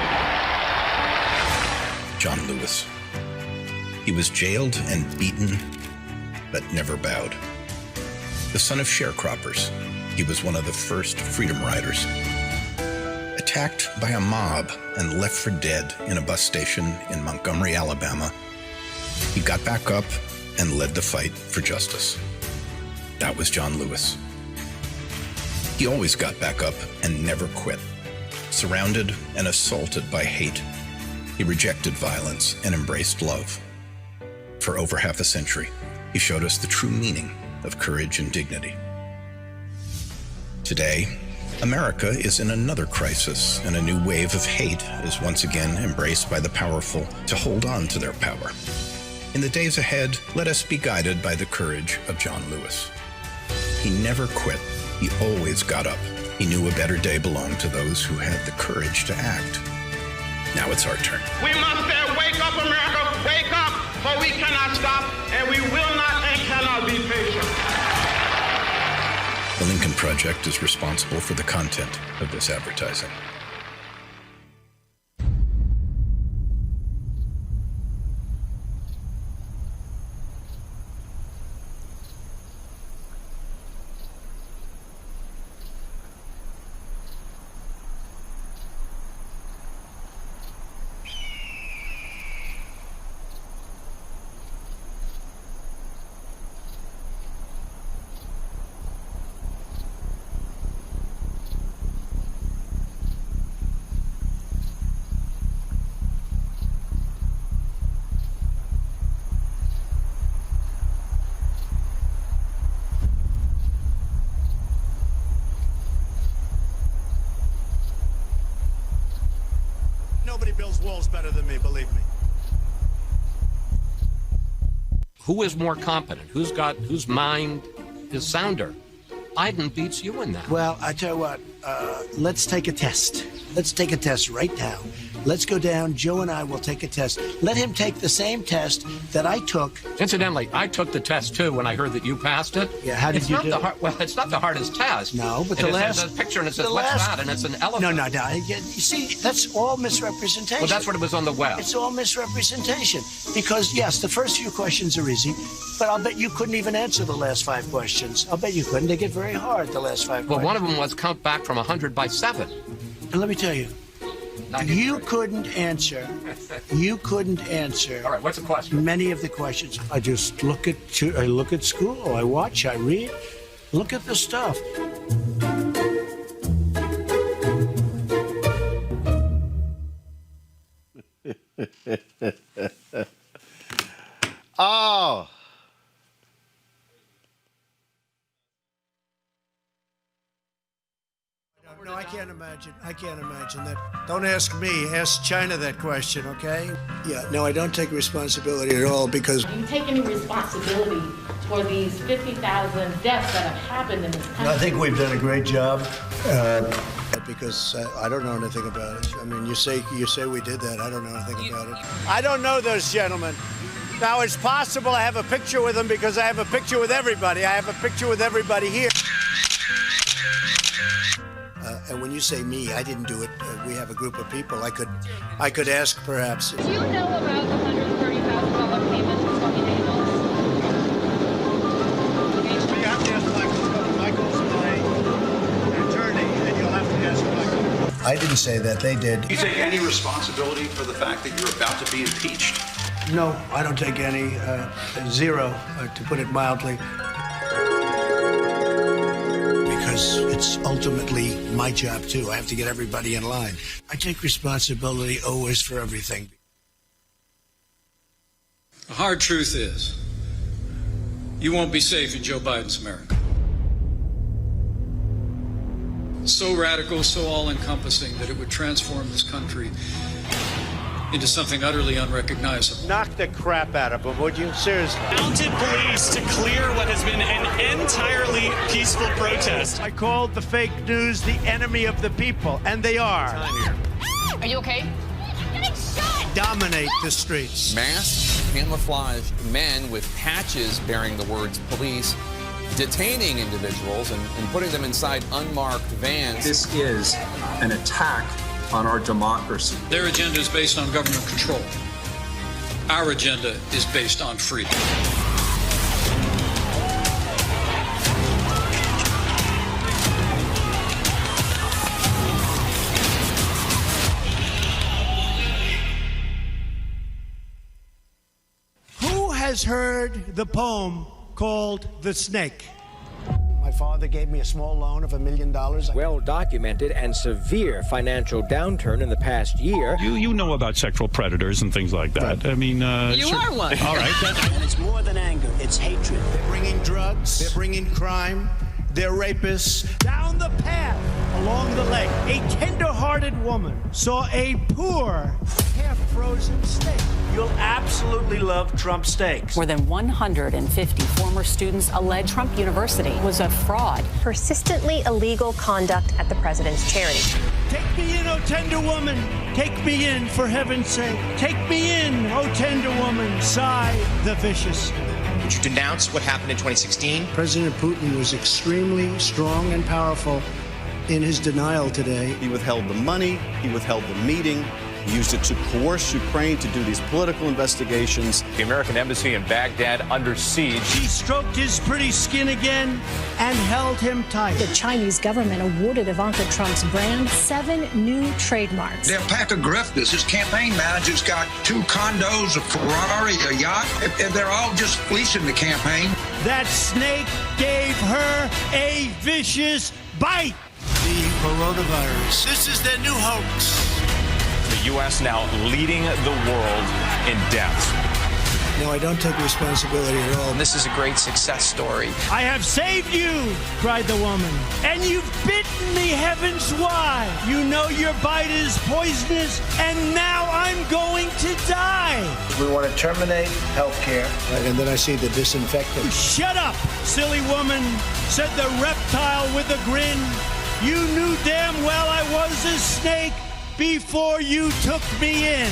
John Lewis. He was jailed and beaten, but never bowed. The son of sharecroppers, he was one of the first freedom riders. Attacked by a mob and left for dead in a bus station in Montgomery, Alabama, he got back up and led the fight for justice. That was John Lewis. He always got back up and never quit. Surrounded and assaulted by hate, he rejected violence and embraced love. For over half a century, he showed us the true meaning of courage and dignity. Today, America is in another crisis, and a new wave of hate is once again embraced by the powerful to hold on to their power. In the days ahead, let us be guided by the courage of John Lewis. He never quit. He always got up. He knew a better day belonged to those who had the courage to act. Now it's our turn. We must say, wake up, America, wake up, for we cannot stop, and we will not and cannot be patient. The Lincoln Project is responsible for the content of this advertising. Nobody builds walls better than me, believe me. Who is more competent? Whose mind is sounder? Biden beats you in that. Well, I tell you what, let's take a test. Let's take a test right now. Let's go down. Joe and I will take a test. Let him take the same test that I took. Incidentally, I took the test too when I heard that you passed it. Yeah, how did you do it? Well, it's not the hardest test. No, but and the last... There's a picture and it says, what's that? And it's an elephant. No. You see, that's all misrepresentation. Well, that's what it was on the web. It's all misrepresentation. Because, yes, the first few questions are easy, but I'll bet you couldn't even answer the last 5 questions. I'll bet you couldn't. They get very hard, the last 5 questions. Well, one of them was count back from 100 by 7. And let me tell you, You couldn't answer. You couldn't answer. All right, what's the question? Many of the questions. I just look at school. I watch. I read. Look at the stuff. Oh. No, I can't imagine. I can't imagine that. Don't ask me. Ask China that question, okay? Yeah, no, I don't take responsibility at all because... Do you take any responsibility for these 50,000 deaths that have happened in this country? I think we've done a great job because I don't know anything about it. I mean, you say we did that. I don't know anything about it. I don't know those gentlemen. Now, it's possible I have a picture with them because I have a picture with everybody. I have a picture with everybody here. And when you say me, I didn't do it. We have a group of people. I could ask perhaps. Do you know about the $130,000 payment to Stormy Daniels? You have to ask Michael. Michael's my attorney, and you'll have to ask Michael. I didn't say that. They did. Do you take any responsibility for the fact that you're about to be impeached? No, I don't take any. Zero, to put it mildly. Because it's ultimately my job, too. I have to get everybody in line. I take responsibility always for everything. The hard truth is, you won't be safe in Joe Biden's America. So radical, so all-encompassing that it would transform this country into something utterly unrecognizable. Knock the crap out of them, would you? Seriously. Mounted police to clear what has been an entirely peaceful protest. I called the fake news the enemy of the people, and they are. Are you okay? I'm getting shot! Dominate the streets. Masked, camouflaged men with patches bearing the words police, detaining individuals and putting them inside unmarked vans. This is an attack on our democracy. Their agenda is based on government control. Our agenda is based on freedom. Who has heard the poem called The Snake? My father gave me a small loan of $1 million. Well-documented and severe financial downturn in the past year. You know about sexual predators and things like that. I mean, you are one. All right. And it's more than anger. It's hatred. They're bringing drugs. They're bringing crime. They're rapists. Down the path, along the lake, a tender-hearted woman saw a poor, half-frozen steak. You'll absolutely love Trump steaks. More than 150 former students allege Trump University was a fraud. Persistently illegal conduct at the president's charity. Take me in, oh tender woman. Take me in, for heaven's sake. Take me in, oh tender woman. Sigh the vicious. Would you denounce what happened in 2016? President Putin was extremely strong and powerful in his denial today. He withheld the money. He withheld the meeting. He used it to coerce Ukraine to do these political investigations. The American embassy in Baghdad under siege. She stroked his pretty skin again and held him tight. The Chinese government awarded Ivanka Trump's brand 7 new trademarks. They're a pack of grifters. His campaign manager's got 2 condos, a Ferrari, a yacht. They're all just fleecing the campaign. That snake gave her a vicious bite. The coronavirus. This is their new hoax. The U.S. now leading the world in deaths. No, I don't take responsibility at all. This is a great success story. I have saved you, cried the woman. And you've bitten me, heavens why? You know your bite is poisonous, and now I'm going to die. We want to terminate health care. And then I see the disinfectant. Shut up, silly woman, said the reptile with a grin. You knew damn well I was a snake before you took me in.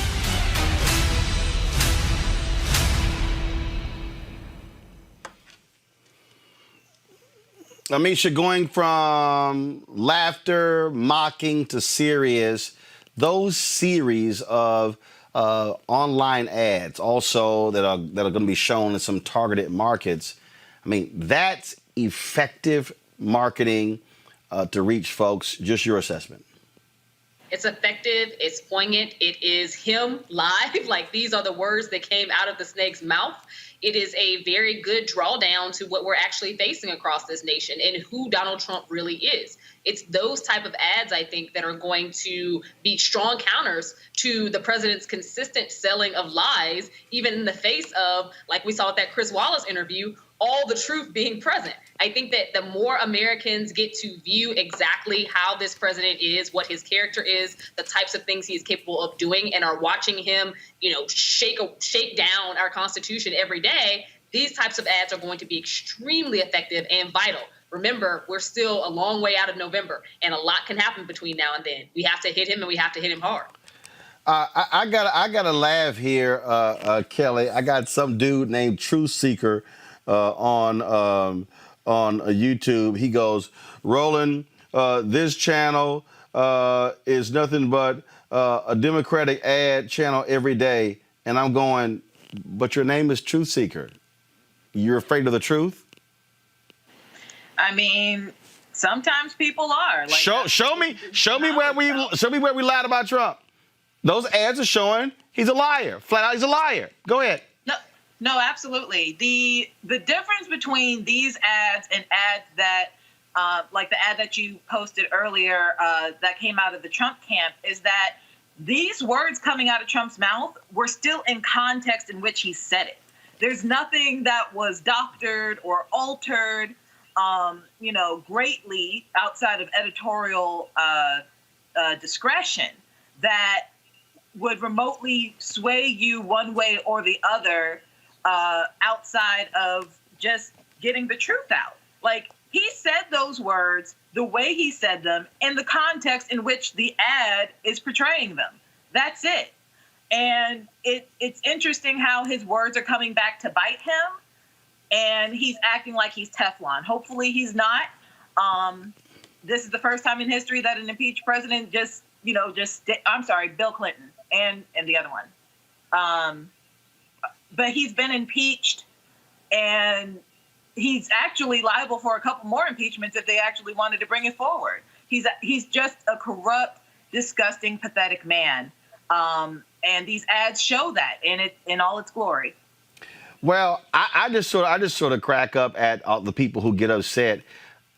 Amisha, going from laughter, mocking to serious, those series of online ads also that are going to be shown in some targeted markets, I mean, that's effective marketing to reach folks. Just your assessment. It's effective. It's poignant. It is him live. Like, these are the words that came out of the snake's mouth. It is a very good drawdown to what we're actually facing across this nation and who Donald Trump really is. It's those type of ads, I think, that are going to be strong counters to the president's consistent selling of lies, even in the face of, like we saw with that Chris Wallace interview, all the truth being present. I think that the more Americans get to view exactly how this president is, what his character is, the types of things he's capable of doing, and are watching him, shake down our Constitution every day, these types of ads are going to be extremely effective and vital. Remember, we're still a long way out of November, and a lot can happen between now and then. We have to hit him, and we have to hit him hard. I got a laugh here, Kelly. I got some dude named Truth Seeker on YouTube. He goes, Roland, this channel is nothing but a Democratic ad channel every day. And I'm going, but your name is Truth Seeker. You're afraid of the truth? I mean, sometimes people are. Like, show me where we lied about Trump. Those ads are showing he's a liar. Flat out, he's a liar. Go ahead. No, absolutely. The difference between these ads and ads that, like the ad that you posted earlier that came out of the Trump camp, is that these words coming out of Trump's mouth were still in context in which he said it. There's nothing that was doctored or altered, greatly outside of editorial discretion that would remotely sway you one way or the other outside of just getting the truth out. Like, he said those words the way he said them in the context in which the ad is portraying them. That's it. And it's interesting how his words are coming back to bite him, and he's acting like he's Teflon. Hopefully he's not. This is the first time in history that an impeached president I'm sorry, Bill Clinton and the other one. But he's been impeached, and he's actually liable for a couple more impeachments if they actually wanted to bring it forward. He's just a corrupt, disgusting, pathetic man. And these ads show that in all its glory. Well, I just sort of crack up at the people who get upset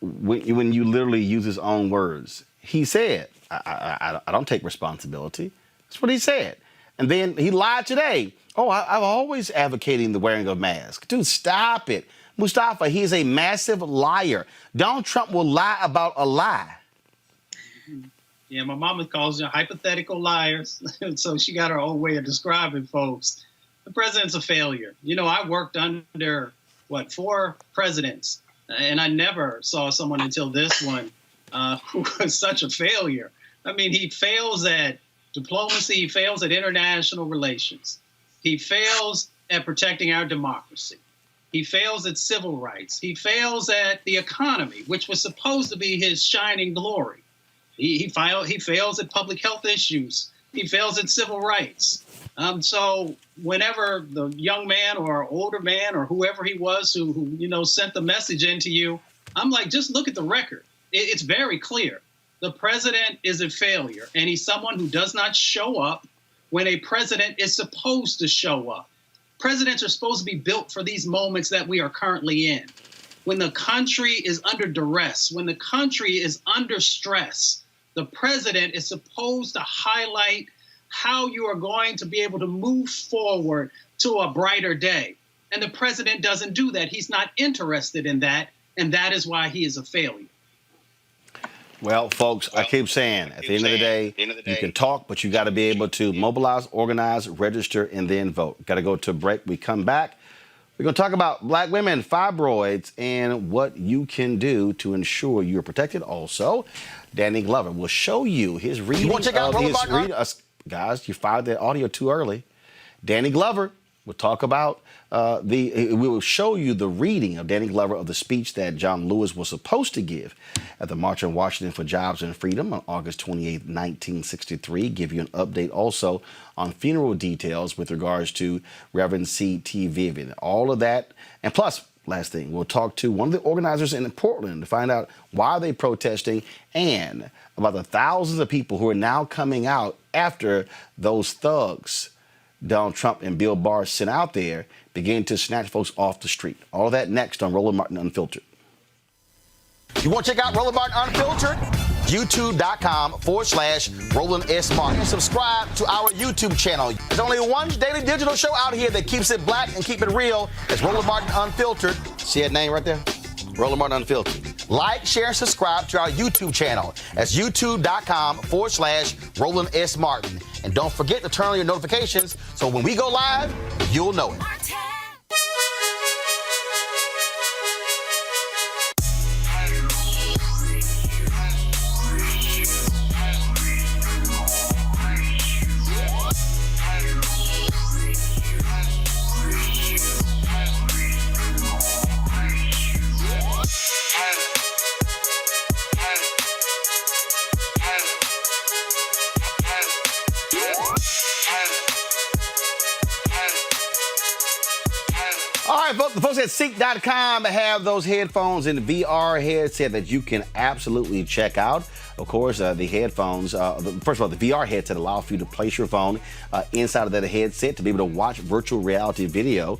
when you literally use his own words. He said, I don't take responsibility. That's what he said. And then he lied today. Oh, I'm always advocating the wearing of masks. Dude, stop it. Mustafa, he is a massive liar. Donald Trump will lie about a lie. Yeah, my mama calls them hypothetical liars. So she got her own way of describing folks. The president's a failure. I worked under, 4 presidents, and I never saw someone until this one who was such a failure. I mean, he fails at diplomacy. He fails at international relations. He fails at protecting our democracy. He fails at civil rights. He fails at the economy, which was supposed to be his shining glory. He fails at public health issues. He fails at civil rights. So whenever the young man or older man or whoever he was who sent the message into you, I'm like, just look at the record. It's very clear. The president is a failure, and he's someone who does not show up when a president is supposed to show up. Presidents are supposed to be built for these moments that we are currently in. When the country is under duress, when the country is under stress, the president is supposed to highlight how you are going to be able to move forward to a brighter day. And the president doesn't do that. He's not interested in that. And that is why he is a failure. Well, folks, I keep saying, at the end of the day, you can talk, but you got to be able to mobilize, organize, register, and then vote. Got to go to a break. We come back. We're going to talk about black women, fibroids, and what you can do to ensure you're protected. Also, Danny Glover will show you his reading of his guys, you fired the audio too early. Danny Glover will talk about we will show you the reading of Danny Glover of the speech that John Lewis was supposed to give at the March on Washington for Jobs and Freedom on August 28, 1963. Give you an update also on funeral details with regards to Reverend C.T. Vivian. All of that, and plus last thing, we'll talk to one of the organizers in Portland to find out why they're protesting and about the thousands of people who are now coming out after those thugs Donald Trump and Bill Barr sent out there began to snatch folks off the street. All of that next on Roland Martin Unfiltered. You want to check out Roland Martin Unfiltered? YouTube.com/Roland S. Martin. And subscribe to our YouTube channel. There's only one daily digital show out here that keeps it black and keep it real. It's Roland Martin Unfiltered. See that name right there? Roland Martin Unfiltered. Like, share, and subscribe to our YouTube channel. That's youtube.com/Roland S. Martin. And don't forget to turn on your notifications so when we go live, you'll know it. All right, folks, the folks at Ceek.com have those headphones and VR headset that you can absolutely check out. Of course, the headphones, first of all, the VR headset allows for you to place your phone inside of that headset to be able to watch virtual reality video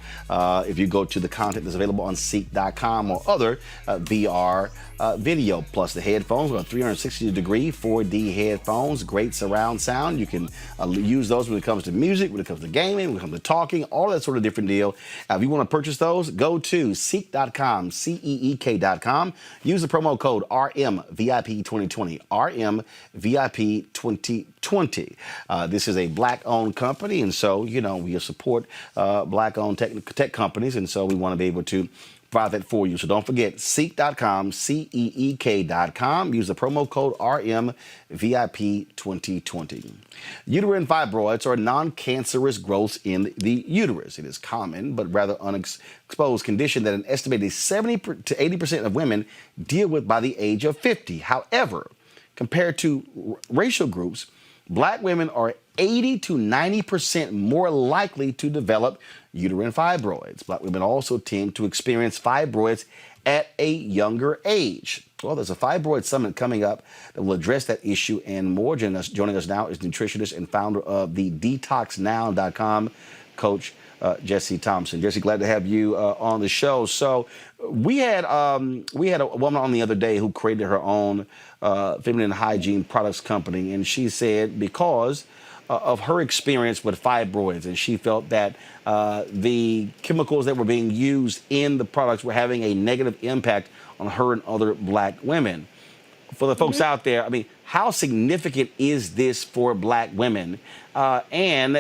if you go to the content that's available on Ceek.com or other VR video. Plus the headphones are 360-degree 4D headphones, great surround sound. You can use those when it comes to music, when it comes to gaming, when it comes to talking, all that sort of different deal. If you want to purchase those, go to Ceek.com, CEEK.com. Use the promo code RMVIP2020. RMVIP2020. This is a black-owned company, and so, you know, we support black-owned tech companies, and so we want to be able to provide that for you. So don't forget, Ceek.com, CEEK.com. Use the promo code RMVIP2020. Uterine fibroids are non-cancerous growths in the uterus. It is common, but rather unexposed condition that an estimated 70 to 80% of women deal with by the age of 50. However, compared to racial groups, black women are 80 to 90% more likely to develop uterine fibroids. Black women also tend to experience fibroids at a younger age. Well, there's a fibroid summit coming up that will address that issue and more. Joining us now is nutritionist and founder of the DetoxNow.com, Coach Jesse Thompson. Jesse, glad to have you on the show. So we had a woman on the other day who created her own feminine hygiene products company, and she said because of her experience with fibroids, and she felt that the chemicals that were being used in the products were having a negative impact on her and other black women. For the folks out there, I mean, how significant is this for black women? And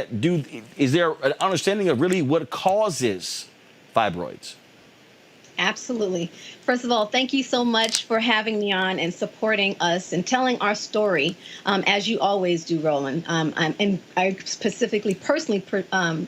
is there an understanding of really what causes fibroids? Absolutely. First of all, thank you so much for having me on and supporting us and telling our story, as you always do, Roland. And I personally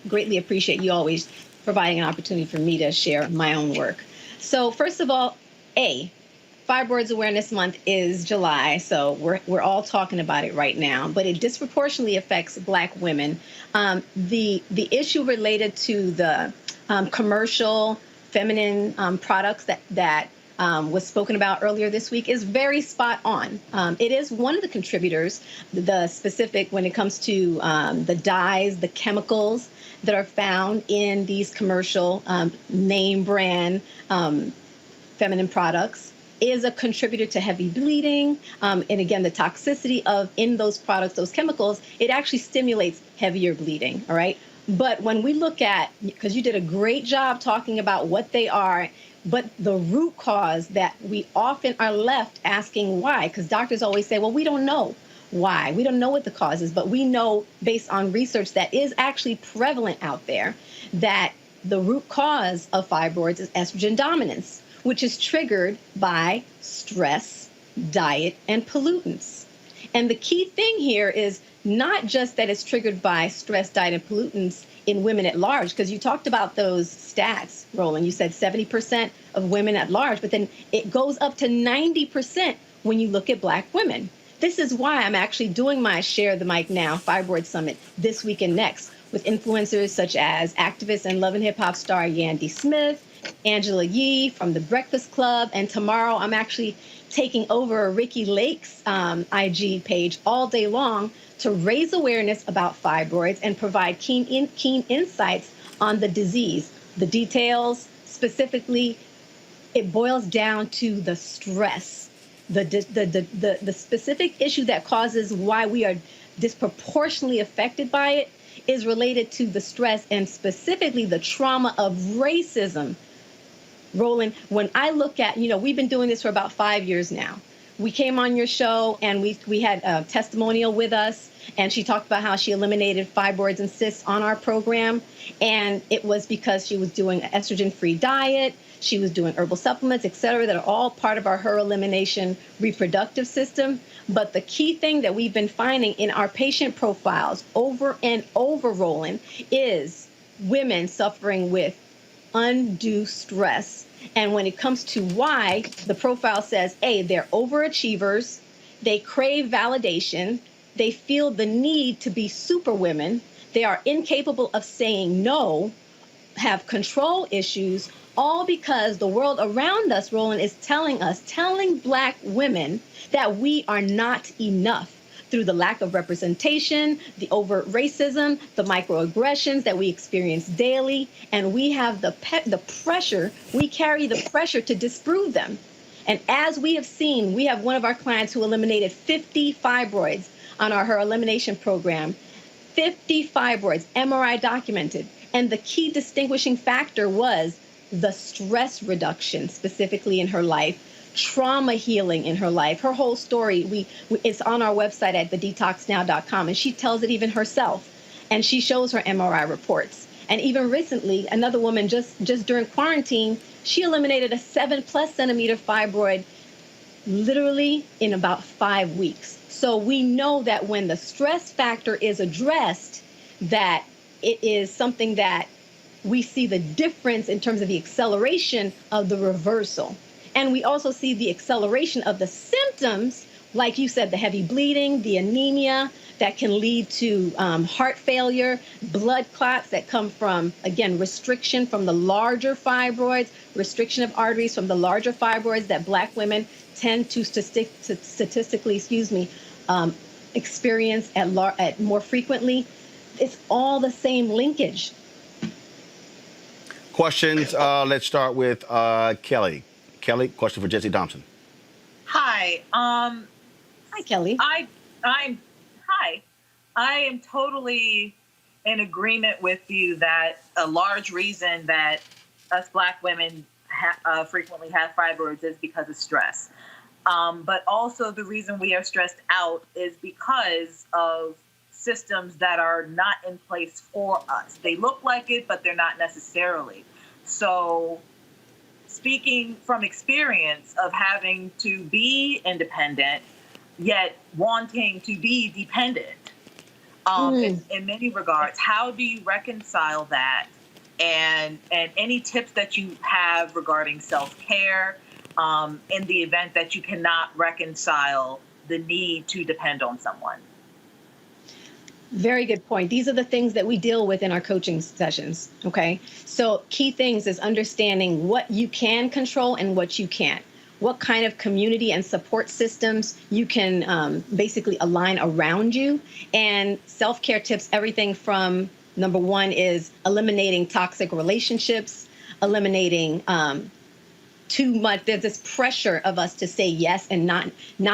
greatly appreciate you always providing an opportunity for me to share my own work. So first of all, Fibroids Awareness Month is July, so we're all talking about it right now, but it disproportionately affects black women. The issue related to the commercial feminine products that was spoken about earlier this week is very spot on. It is one of the contributors, the specific when it comes to the dyes, the chemicals that are found in these commercial name brand feminine products is a contributor to heavy bleeding. And again, the toxicity in those products, those chemicals, it actually stimulates heavier bleeding, all right? But when we look at, because you did a great job talking about what they are, but the root cause that we often are left asking why, because doctors always say, well, we don't know why. We don't know what the cause is, but we know based on research that is actually prevalent out there that the root cause of fibroids is estrogen dominance, which is triggered by stress, diet, and pollutants. And the key thing here is not just that it's triggered by stress, diet, and pollutants in women at large, because you talked about those stats, Roland. You said 70% of women at large, but then it goes up to 90% when you look at black women. This is why I'm actually doing my Share the Mic Now Fibroid Summit this week and next with influencers such as activist and Love and Hip Hop star Yandy Smith, Angela Yee from the Breakfast Club. And tomorrow I'm actually taking over Ricky Lake's IG page all day long to raise awareness about fibroids and provide keen insights on the disease. The details, specifically, it boils down to the stress, the specific issue that causes why we are disproportionately affected by it is related to the stress and specifically the trauma of racism. Roland, when I look at, we've been doing this for about 5 years now. We came on your show and we had a testimonial with us, and she talked about how she eliminated fibroids and cysts on our program. And it was because she was doing an estrogen-free diet. She was doing herbal supplements, et cetera, that are all part of her elimination reproductive system. But the key thing that we've been finding in our patient profiles over and over, Roland, is women suffering with undue stress. And when it comes to why, the profile says, A, they're overachievers, they crave validation, they feel the need to be superwomen, they are incapable of saying no, have control issues, all because the world around us, Roland, is telling Black women that we are not enough through the lack of representation, the overt racism, the microaggressions that we experience daily, and we have the pressure, we carry the pressure to disprove them. And as we have seen, we have one of our clients who eliminated 50 fibroids on her elimination program, 50 fibroids, MRI documented. And the key distinguishing factor was the stress reduction, specifically in her life, trauma healing in her life. Her whole story, it's on our website at thedetoxnow.com, and she tells it even herself. And she shows her MRI reports. And even recently, another woman just during quarantine, she eliminated a 7+ centimeter fibroid literally in about 5 weeks. So we know that when the stress factor is addressed, that it is something that we see the difference in terms of the acceleration of the reversal. And we also see the acceleration of the symptoms, like you said, the heavy bleeding, the anemia that can lead to heart failure, blood clots that come from, again, restriction from the larger fibroids, restriction of arteries from the larger fibroids that Black women tend to statistically, experience at more frequently. It's all the same linkage. Questions. Let's start with Kelly. Kelly, question for Jesse Thompson. Hi. Hi, Kelly. I am totally in agreement with you that a large reason that us Black women frequently have fibroids is because of stress. But also the reason we are stressed out is because of systems that are not in place for us. They look like it, but they're not necessarily. So speaking from experience of having to be independent, yet wanting to be dependent, in many regards, how do you reconcile that? And any tips that you have regarding self-care in the event that you cannot reconcile the need to depend on someone? Very good point. These are the things that we deal with in our coaching sessions, okay? So key things is understanding what you can control and what you can't. What kind of community and support systems you can basically align around you. And self-care tips, everything from number one is eliminating toxic relationships, eliminating too much. There's this pressure of us to say yes and not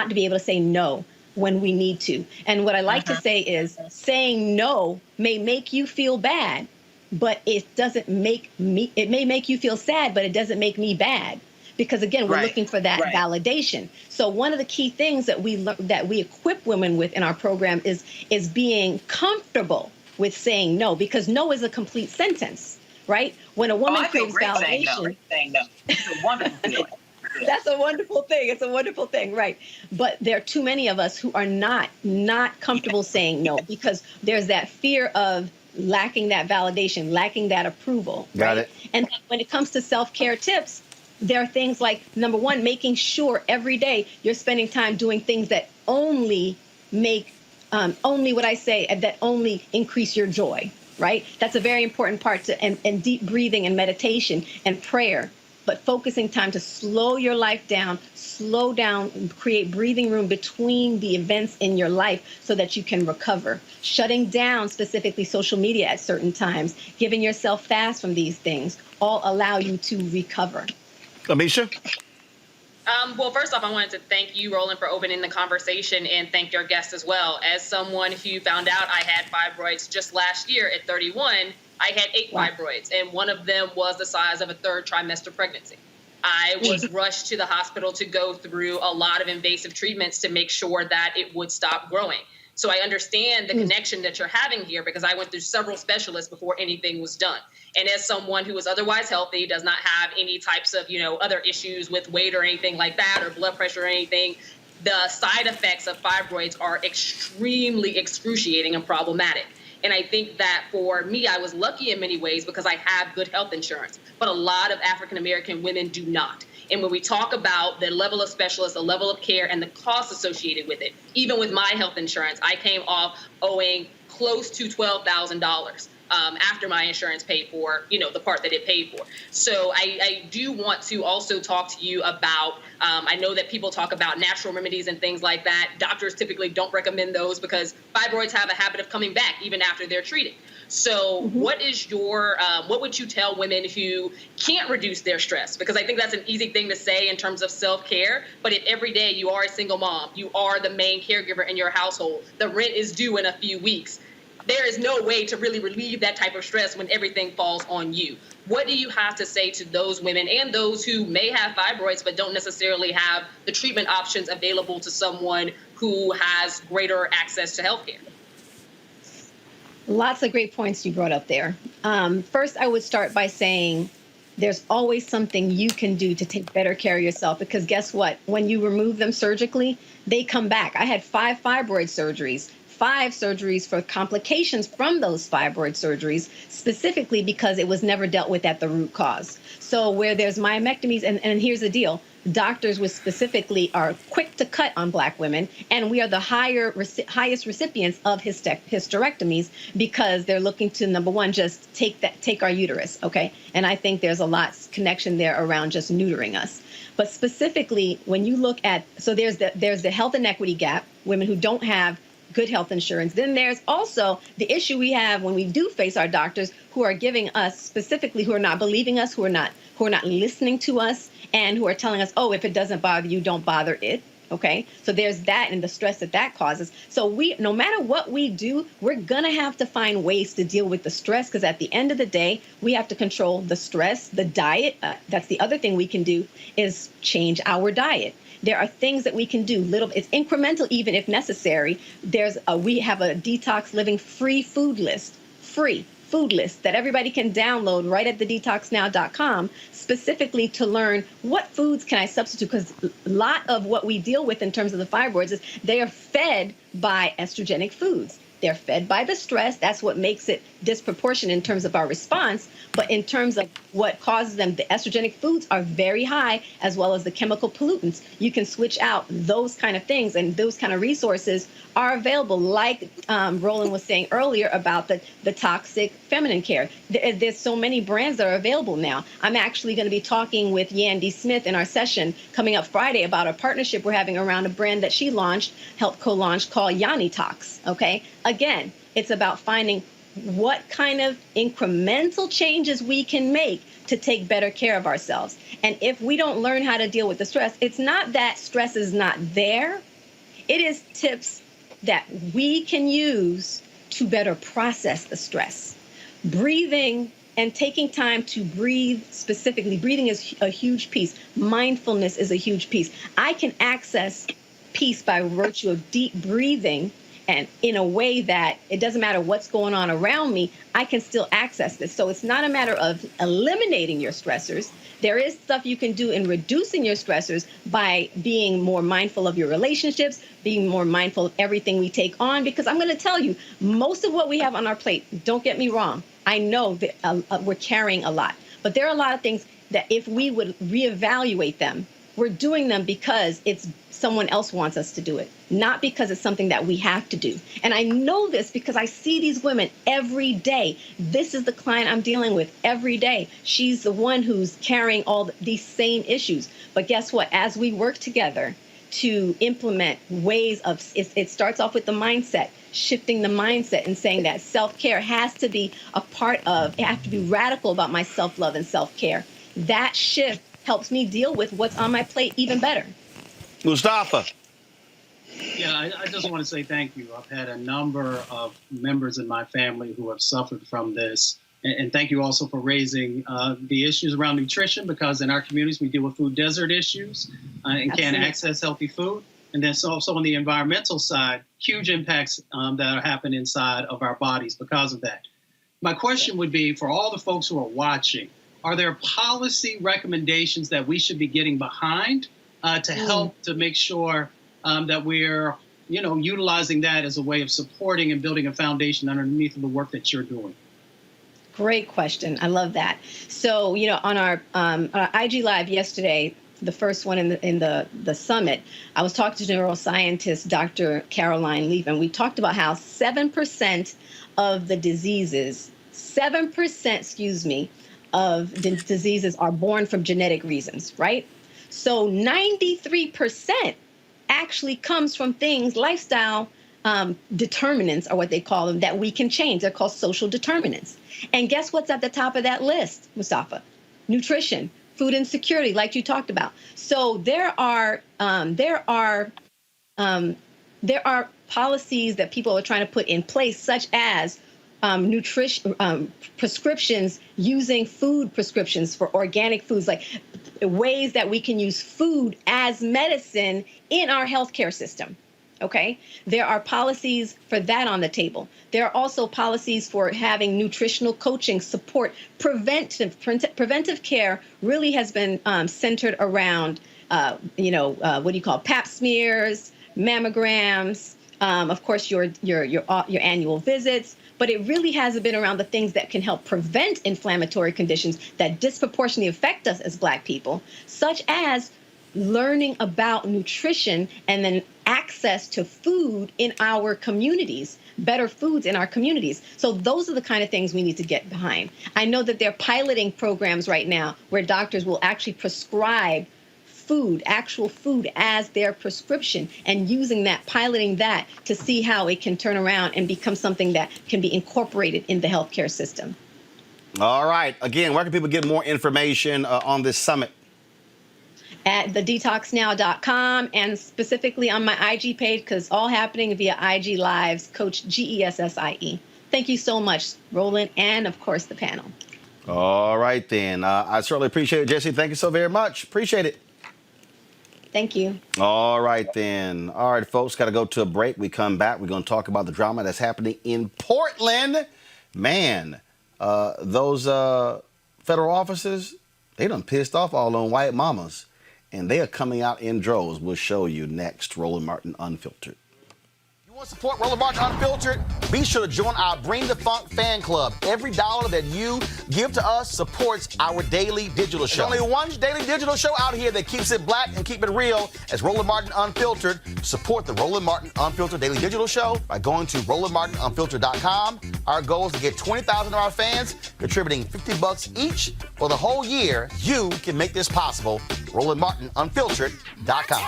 to be able to say no when we need to. And what I like to say is saying no may make you feel bad, but it doesn't make me, it may make you feel sad, but it doesn't make me bad. Because again, we're looking for that validation. So one of the key things that we equip women with in our program is being comfortable with saying no, because no is a complete sentence, right? When a woman craves validation, saying no. It's a wonderful feeling. That's a wonderful thing. It's a wonderful thing, right? But there are too many of us who are not comfortable saying no, because there's that fear of lacking that validation, lacking that approval. Got it. And when it comes to self-care tips, there are things like, number one, making sure every day you're spending time doing things that only make, that only increase your joy. right? That's a very important part and deep breathing and meditation and prayer, but focusing time to slow your life down, slow down, and create breathing room between the events in your life so that you can recover. Shutting down specifically social media at certain times, giving yourself fast from these things, all allow you to recover. Amisha? Well, first off, I wanted to thank you, Roland, for opening the conversation and thank your guests as well. As someone who found out I had fibroids just last year at 31, I had 8 fibroids, and one of them was the size of a 3rd trimester pregnancy. I was rushed to the hospital to go through a lot of invasive treatments to make sure that it would stop growing. So I understand the connection that you're having here because I went through several specialists before anything was done. And as someone who is otherwise healthy, does not have any types of, other issues with weight or anything like that, or blood pressure or anything, the side effects of fibroids are extremely excruciating and problematic. And I think that for me, I was lucky in many ways because I have good health insurance, but a lot of African-American women do not. And when we talk about the level of specialists, the level of care, and the costs associated with it, even with my health insurance, I came off owing close to $12,000 after my insurance paid for, the part that it paid for. So I do want to also talk to you about, I know that people talk about natural remedies and things like that. Doctors typically don't recommend those because fibroids have a habit of coming back even after they're treated. So what is your, what would you tell women who can't reduce their stress? Because I think that's an easy thing to say in terms of self-care. But if every day you are a single mom, you are the main caregiver in your household, the rent is due in a few weeks, there is no way to really relieve that type of stress when everything falls on you. What do you have to say to those women and those who may have fibroids but don't necessarily have the treatment options available to someone who has greater access to healthcare? Lots of great points you brought up there. First, I would start by saying there's always something you can do to take better care of yourself, because guess what? When you remove them surgically, they come back. I had 5 fibroid surgeries, 5 surgeries for complications from those fibroid surgeries, specifically because it was never dealt with at the root cause. So where there's myomectomies, and here's the deal, doctors with specifically are quick to cut on Black women, and we are the highest recipients of hysterectomies because they're looking to, number one, just take our uterus, okay? And I think there's a lot connection there around just neutering us. But specifically, when you look at, so there's the health inequity gap, women who don't have good health insurance. Then there's also the issue we have when we do face our doctors who are giving us, specifically who are not believing us, who are not listening to us, and who are telling us, oh, if it doesn't bother you, don't bother it. Okay, so there's that and the stress that causes. So no matter what we do, we're gonna have to find ways to deal with the stress, because at the end of the day, we have to control the stress, the diet. That's the other thing we can do is change our diet. There are things that we can do. It's incremental, even if necessary. We have a detox living free food list that everybody can download right at thedetoxnow.com, specifically to learn what foods can I substitute, because a lot of what we deal with in terms of the fibroids is they are fed by estrogenic foods. They're fed by the stress. That's what makes it disproportionate in terms of our response. But in terms of what causes them, the estrogenic foods are very high, as well as the chemical pollutants. You can switch out those kind of things, and those kind of resources are available, like Roland was saying earlier about the toxic feminine care. There's so many brands that are available now. I'm actually going to be talking with Yandy Smith in our session coming up Friday about a partnership we're having around a brand that she helped co-launch, called Yanni Tox. Okay, again, it's about finding what kind of incremental changes we can make to take better care of ourselves. And if we don't learn how to deal with the stress, it's not that stress is not there. It is tips that we can use to better process the stress. Breathing and taking time to breathe specifically. Breathing is a huge piece. Mindfulness is a huge piece. I can access peace by virtue of deep breathing, and in a way that it doesn't matter what's going on around me, I can still access this. So it's not a matter of eliminating your stressors. There is stuff you can do in reducing your stressors by being more mindful of your relationships, being more mindful of everything we take on, because I'm going to tell you, most of what we have on our plate, don't get me wrong, I know that we're carrying a lot, but there are a lot of things that if we would reevaluate them, we're doing them because it's someone else wants us to do it, not because it's something that we have to do. And I know this because I see these women every day. This is the client I'm dealing with every day. She's the one who's carrying all these same issues. But guess what? As we work together to implement ways of, it starts off with the mindset, shifting the mindset and saying that self-care has to be a part of, I have to be radical about my self-love and self-care. That shift helps me deal with what's on my plate even better. Mustafa. Yeah, I just want to say thank you. I've had a number of members in my family who have suffered from this. And thank you also for raising the issues around nutrition, because in our communities we deal with food desert issues and can't access healthy food. And then also on the environmental side, huge impacts that are happening inside of our bodies because of that. My question would be, for all the folks who are watching, are there policy recommendations that we should be getting behind to help to make sure that we're, utilizing that as a way of supporting and building a foundation underneath of the work that you're doing? Great question. I love that. So, on our IG Live yesterday, the first one in the summit, I was talking to neuroscientist Dr. Caroline Leaf, and we talked about how 7% of the diseases, 7%, of the diseases are born from genetic reasons, right? So 93% actually comes from things, lifestyle determinants are what they call them, that we can change. They're called social determinants. And guess what's at the top of that list, Mustafa? Nutrition, food insecurity, like you talked about. So there are policies that people are trying to put in place, such as nutrition prescriptions, using food prescriptions for organic foods, like ways that we can use food as medicine in our healthcare system. Okay, there are policies for that on the table. There are also policies for having nutritional coaching support. Preventive care really has been centered around, Pap smears, mammograms, of course, your annual visits. But it really hasn't been around the things that can help prevent inflammatory conditions that disproportionately affect us as Black people, such as learning about nutrition and then access to food in our communities, better foods in our communities. So those are the kind of things we need to get behind. I know that they're piloting programs right now where doctors will actually prescribe food, actual food, as their prescription, and using that, piloting that to see how it can turn around and become something that can be incorporated in the healthcare system. All right. Again, where can people get more information on this summit? At thedetoxnow.com, and specifically on my IG page, because all happening via IG Lives, Coach GESSIE. Thank you so much, Roland, and of course the panel. All right, then. I certainly appreciate it, Jesse. Thank you so very much. Appreciate it. Thank you. All right, then. All right, folks, got to go to a break. We come back. We're going to talk about the drama that's happening in Portland. Man, those federal officers, they done pissed off all on white mamas, and they are coming out in droves. We'll show you next. Roland Martin Unfiltered. You want to support Roland Martin Unfiltered? Be sure to join our Bring the Funk fan club. Every dollar that you give to us supports our daily digital show. There's only one daily digital show out here that keeps it black and keep it real as Roland Martin Unfiltered. Support the Roland Martin Unfiltered daily digital show by going to RolandMartinUnfiltered.com. Our goal is to get 20,000 of our fans contributing $50 each for the whole year. You can make this possible. RolandMartinUnfiltered.com.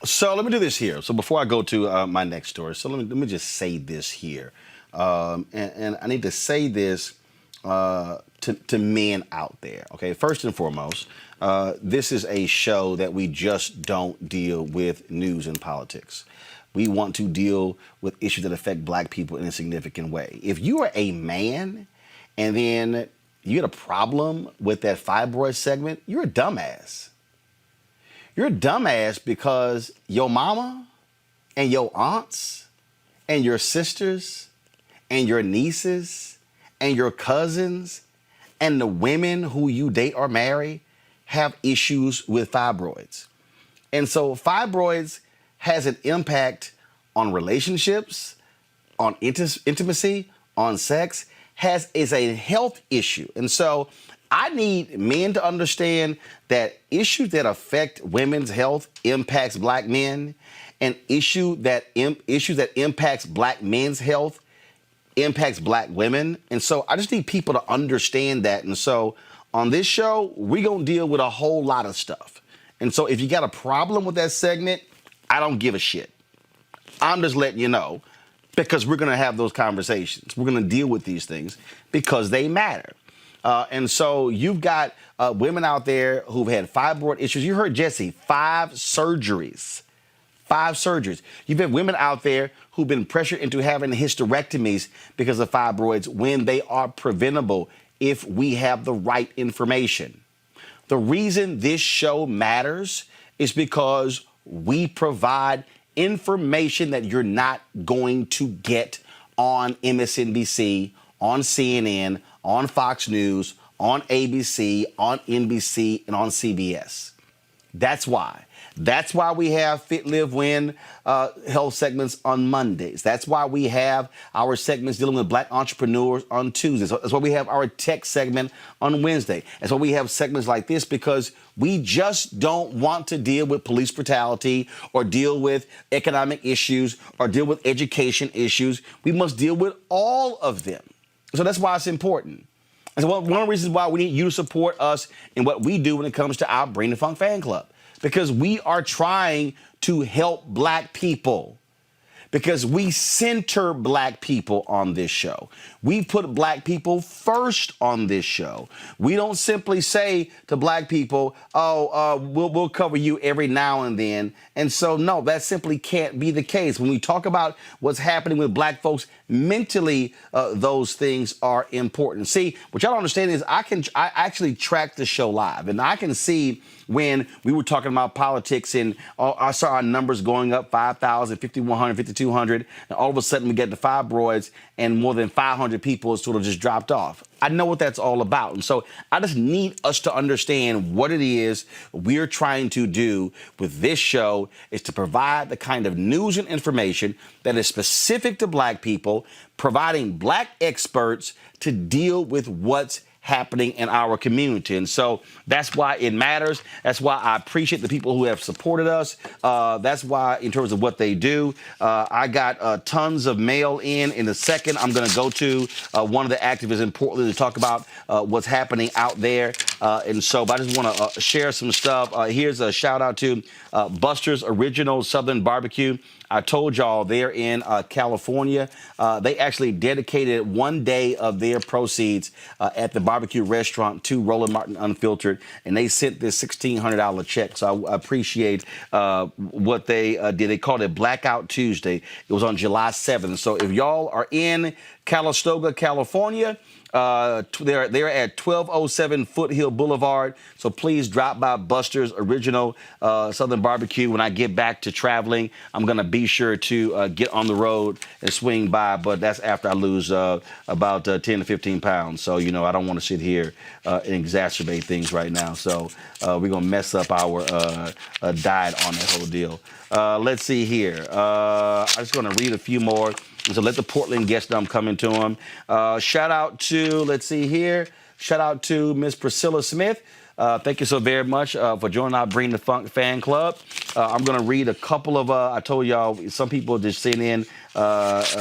So let me do this here. So before I go to my next story, so let me just say this here. And I need to say this to men out there. Okay, first and foremost, this is a show that we just don't deal with news and politics. We want to deal with issues that affect Black people in a significant way. If you are a man and then you had a problem with that fibroid segment, you're a dumbass. You're a dumbass because your mama and your aunts and your sisters and your nieces and your cousins and the women who you date or marry have issues with fibroids. And so fibroids has an impact on relationships, on intimacy, on sex, is a health issue. And so I need men to understand that issues that affect women's health impacts black men, and issues that impacts black men's health impacts black women. And so I just need people to understand that. And so on this show, we're going to deal with a whole lot of stuff. And so if you got a problem with that segment, I don't give a shit. I'm just letting you know, because we're going to have those conversations. We're going to deal with these things because they matter. And so you've got women out there who've had fibroid issues. You heard Jesse, 5 surgeries. 5 surgeries. You've had women out there who've been pressured into having hysterectomies because of fibroids when they are preventable if we have the right information. The reason this show matters is because we provide information that you're not going to get on MSNBC, on CNN, on Fox News, on ABC, on NBC, and on CBS. That's why. That's why we have Fit, Live, Win health segments on Mondays. That's why we have our segments dealing with black entrepreneurs on Tuesdays. That's why we have our tech segment on Wednesday. That's why we have segments like this, because we just don't want to deal with police brutality or deal with economic issues or deal with education issues. We must deal with all of them. So that's why it's important. And so one of the reasons why we need you to support us in what we do when it comes to our Bring the Funk fan club. Because we are trying to help black people. Because we center black people on this show. We put black people first on this show. We don't simply say to black people, we'll cover you every now and then. And so, no, that simply can't be the case. When we talk about what's happening with black folks mentally, those things are important. See, what y'all don't understand is I actually track the show live, and I can see when we were talking about politics and I saw our numbers going up 5,000, 5,100, 5,200, and all of a sudden we get to fibroids and more than 500 people sort of just dropped off. I know what that's all about. And so I just need us to understand what it is we're trying to do with this show is to provide the kind of news and information that is specific to black people, providing black experts to deal with what's happening in our community. And so that's why it matters. That's why I appreciate the people who have supported us. That's why, in terms of what they do, I got tons of mail in a second. I'm going to go to one of the activists in Portland to talk about what's happening out there. And so, but I just want to share some stuff. Here's a shout out to Buster's Original Southern Barbecue. I told y'all they're in California. They actually dedicated one day of their proceeds at the barbecue restaurant to Roland Martin Unfiltered, and they sent this $1,600 check. So I appreciate what they did. They called it Blackout Tuesday. It was on July 7th. So if y'all are in Calistoga, California, they're at 1207 Foothill Boulevard. So please drop by Buster's Original Southern Barbecue. When I get back to traveling, I'm going to be sure to get on the road and swing by. But that's after I lose about 10 to 15 pounds. So, you know, I don't want to sit here and exacerbate things right now. So we're going to mess up our diet on that whole deal. Let's see here. I'm just going to read a few more. So let the Portland guests know I'm coming to them. Shout out to, let's see here. Shout out to Miss Priscilla Smith. Thank you so very much for joining our Bring the Funk fan club. I'm going to read a couple of, I told y'all, some people just send in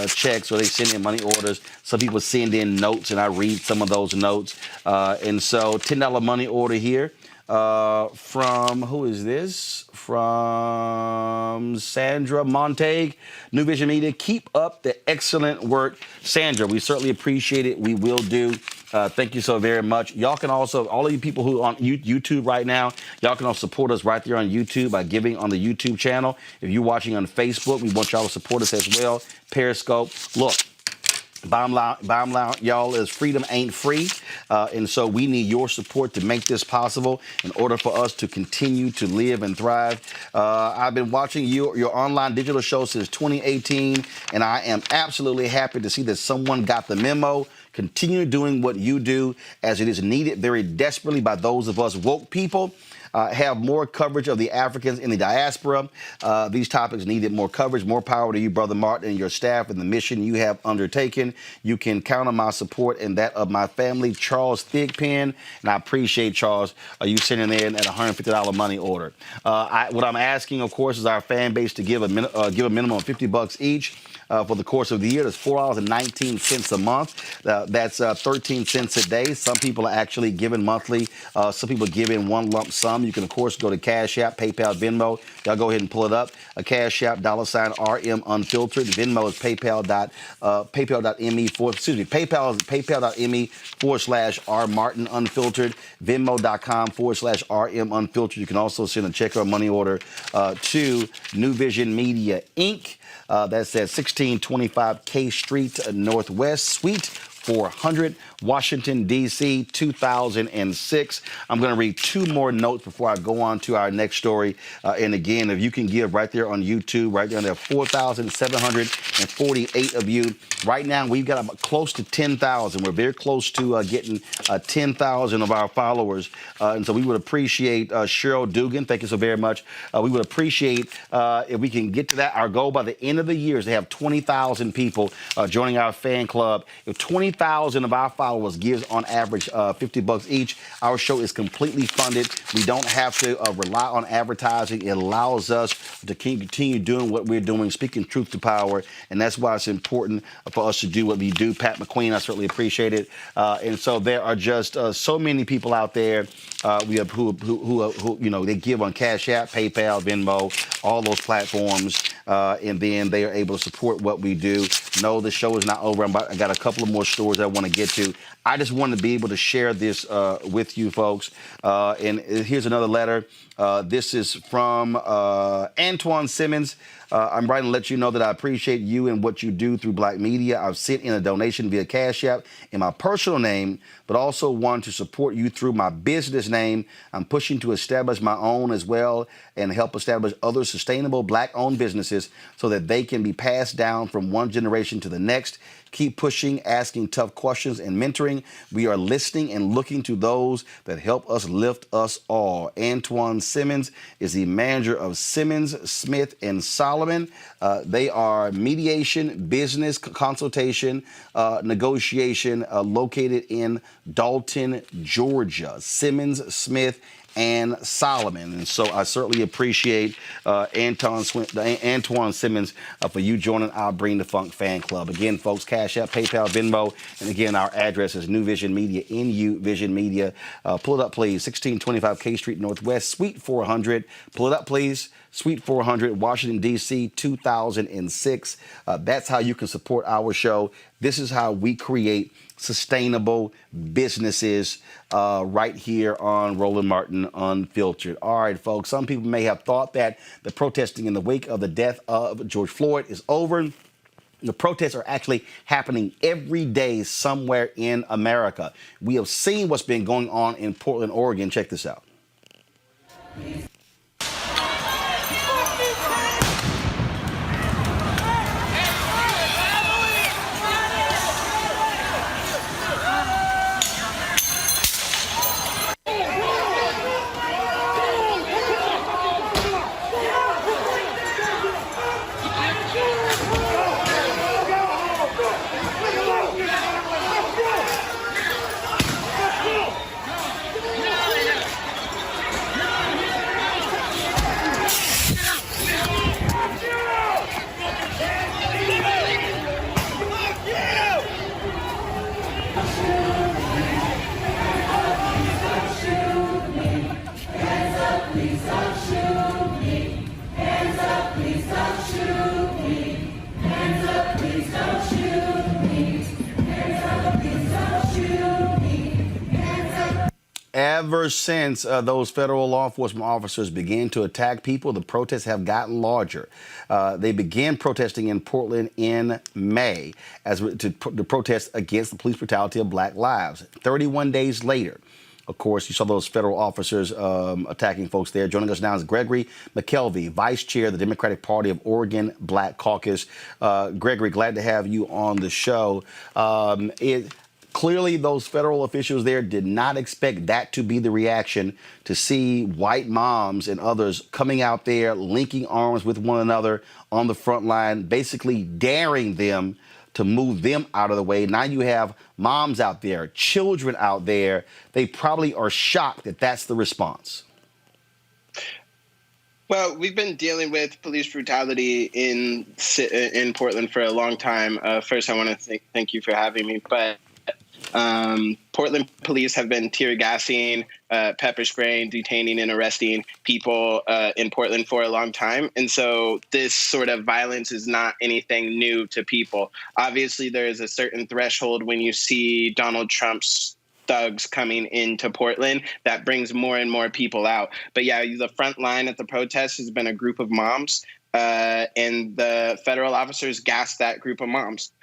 checks or they send in money orders. Some people send in notes, and I read some of those notes. And so $10 money order here. From, who is this? From Sandra Montague, New Vision Media. Keep up the excellent work. Sandra, we certainly appreciate it. We will do. Thank you so very much. Y'all can also, all of you people who are on YouTube right now, y'all can also support us right there on YouTube by giving on the YouTube channel. If you're watching on Facebook, we want y'all to support us as well. Periscope. Look. Bottom line, y'all, is freedom ain't free. And so we need your support to make this possible in order for us to continue to live and thrive. I've been watching your online digital show since 2018, and I am absolutely happy to see that someone got the memo. Continue doing what you do, as it is needed very desperately by those of us woke people. have more coverage of the Africans in the diaspora. These topics needed more coverage. More power to you, Brother Martin, and your staff and the mission you have undertaken. You can count on my support and that of my family, Charles Thigpen. And I appreciate, Charles, you sending in at $150 money order. What I'm asking, of course, is our fan base to give a minimum of $50 each. For the course of the year. That's $4.19 a month. That's 13 cents a day. Some people are actually giving monthly. Some people give in one lump sum. You can, of course, go to Cash App, PayPal, Venmo. Y'all go ahead and pull it up. Cash App, $RM Unfiltered. Venmo is paypal.me/R Martin Unfiltered. Venmo.com/RM Unfiltered. You can also send a check or money order to New Vision Media, Inc. That's at 1625 K Street Northwest, Suite 400, Washington, D.C., 2006. I'm going to read two more notes before I go on to our next story. And again, if you can give right there on YouTube, right there, there are 4,748 of you. Right now, we've got about close to 10,000. We're very close to getting 10,000 of our followers. And so we would appreciate Cheryl Dugan. Thank you so very much. We would appreciate if we can get to that. Our goal by the end of the year is to have 20,000 people joining our fan club. If 20,000 of our followers gives on average $50 each, our show is completely funded. We don't have to rely on advertising. It allows us to continue doing what we're doing, speaking truth to power, and that's why it's important for us to do what we do. Pat McQueen, I certainly appreciate it. And so there are just so many people out there we have who they give on Cash App, PayPal, Venmo, all those platforms, and then they are able to support what we do. No, the show is not over. I got a couple of more stories I want to get to. I just want to be able to share this with you folks. And here's another letter. This is from Antoine Simmons. I'm writing to let you know that I appreciate you and what you do through Black media. I've sent in a donation via Cash App in my personal name, but also want to support you through my business name. I'm pushing to establish my own as well and help establish other sustainable Black-owned businesses so that they can be passed down from one generation to the next. Keep pushing, asking tough questions, and mentoring. We are listening and looking to those that help us lift us all. Antoine Simmons is the manager of Simmons, Smith, and Solomon. They are mediation, business consultation, negotiation located in Dalton, Georgia. Simmons, Smith, and Solomon. And so I certainly appreciate Antoine Simmons for you joining our Bring the Funk fan club. Again, folks, Cash App, PayPal, Venmo, and again, our address is New Vision Media, NU Vision Media. Pull it up, please. 1625 K Street Northwest, Suite 400. Pull it up, please. Suite 400, Washington, D.C., 2006. That's how you can support our show. This is how we create sustainable businesses right here on Roland Martin Unfiltered. All right, folks, some people may have thought that the protesting in the wake of the death of George Floyd is over. The protests are actually happening every day somewhere in America. We have seen what's been going on in Portland, Oregon. Check this out. Ever since those federal law enforcement officers began to attack people, the protests have gotten larger. They began protesting in Portland in May to protest against the police brutality of Black lives. 31 days later, of course, you saw those federal officers attacking folks there. Joining us now is Gregory McKelvey, Vice Chair of the Democratic Party of Oregon Black Caucus. Gregory, glad to have you on the show. Clearly, those federal officials there did not expect that to be the reaction, to see white moms and others coming out there, linking arms with one another on the front line, basically daring them to move them out of the way. Now you have moms out there, children out there. They probably are shocked that that's the response. Well, we've been dealing with police brutality in Portland for a long time. First, I want to thank you for having me. But Portland police have been tear gassing, pepper spraying, detaining and arresting people in Portland for a long time. And so this sort of violence is not anything new to people. Obviously, there is a certain threshold when you see Donald Trump's thugs coming into Portland that brings more and more people out. But yeah, the front line at the protest has been a group of moms, and the federal officers gassed that group of moms.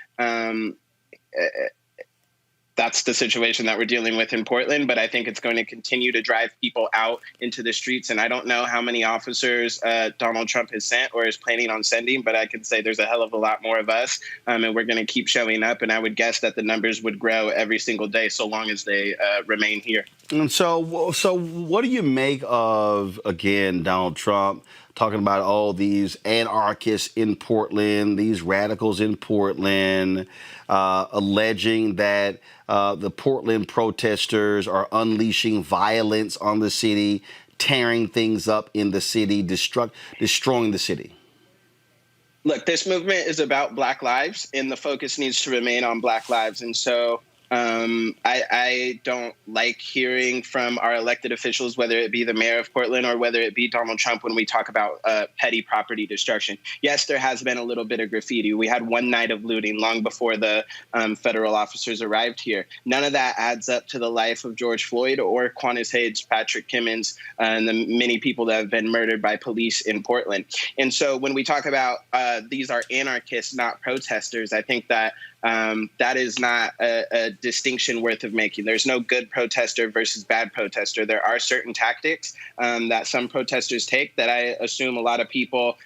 That's the situation that we're dealing with in Portland, but I think it's going to continue to drive people out into the streets. And I don't know how many officers Donald Trump has sent or is planning on sending, but I can say there's a hell of a lot more of us, and we're going to keep showing up. And I would guess that the numbers would grow every single day so long as they remain here. And so what do you make of, again, Donald Trump talking about all these anarchists in Portland, these radicals in Portland, alleging that the Portland protesters are unleashing violence on the city, tearing things up in the city, destroying the city? Look, this movement is about Black lives, and the focus needs to remain on Black lives. And so I don't like hearing from our elected officials, whether it be the mayor of Portland or whether it be Donald Trump, when we talk about petty property destruction. Yes, there has been a little bit of graffiti. We had one night of looting long before the federal officers arrived here. None of that adds up to the life of George Floyd or Quantas Hayes, Patrick Kimmons, and the many people that have been murdered by police in Portland. And so when we talk about these are anarchists, not protesters, I think that that is not a distinction worth of making. There's no good protester versus bad protester. There are certain tactics that some protesters take that I assume a lot of people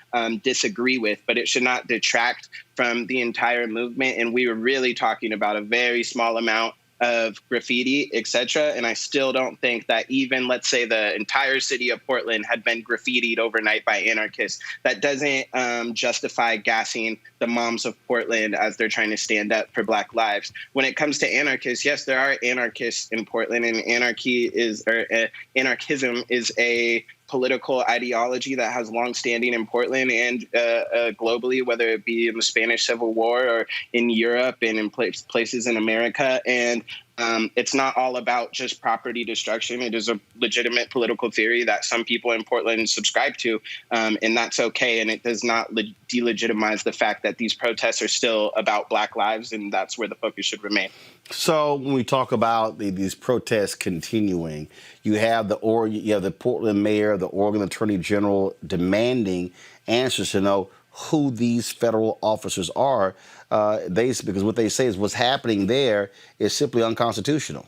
disagree with, but it should not detract from the entire movement. And we were really talking about a very small amount of graffiti, etc. And I still don't think that even, let's say, the entire city of Portland had been graffitied overnight by anarchists, that doesn't justify gassing the moms of Portland as they're trying to stand up for Black lives. When it comes to anarchists, yes, there are anarchists in Portland, and anarchism is a political ideology that has longstanding in Portland and globally, whether it be in the Spanish Civil War or in Europe and in places in America. And it's not all about just property destruction. It is a legitimate political theory that some people in Portland subscribe to, and that's okay. And it does not delegitimize the fact that these protests are still about Black lives, and that's where the focus should remain. So when we talk about these protests continuing, you have the Portland mayor, the Oregon attorney general demanding answers to know who these federal officers are. Because what they say is what's happening there is simply unconstitutional.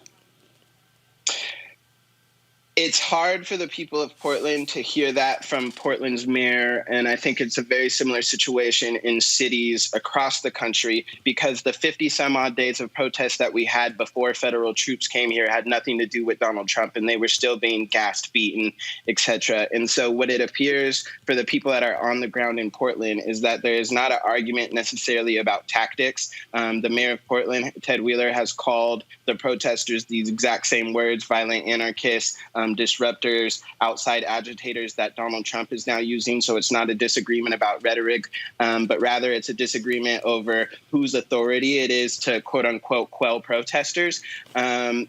It's hard for the people of Portland to hear that from Portland's mayor, and I think it's a very similar situation in cities across the country, because the 50-some-odd days of protests that we had before federal troops came here had nothing to do with Donald Trump, and they were still being gassed, beaten, etc. And so what it appears for the people that are on the ground in Portland is that there is not an argument necessarily about tactics. The mayor of Portland, Ted Wheeler, has called the protesters these exact same words: violent anarchists, disruptors, outside agitators, that Donald Trump is now using. So it's not a disagreement about rhetoric, but rather it's a disagreement over whose authority it is to, quote unquote, quell protesters. And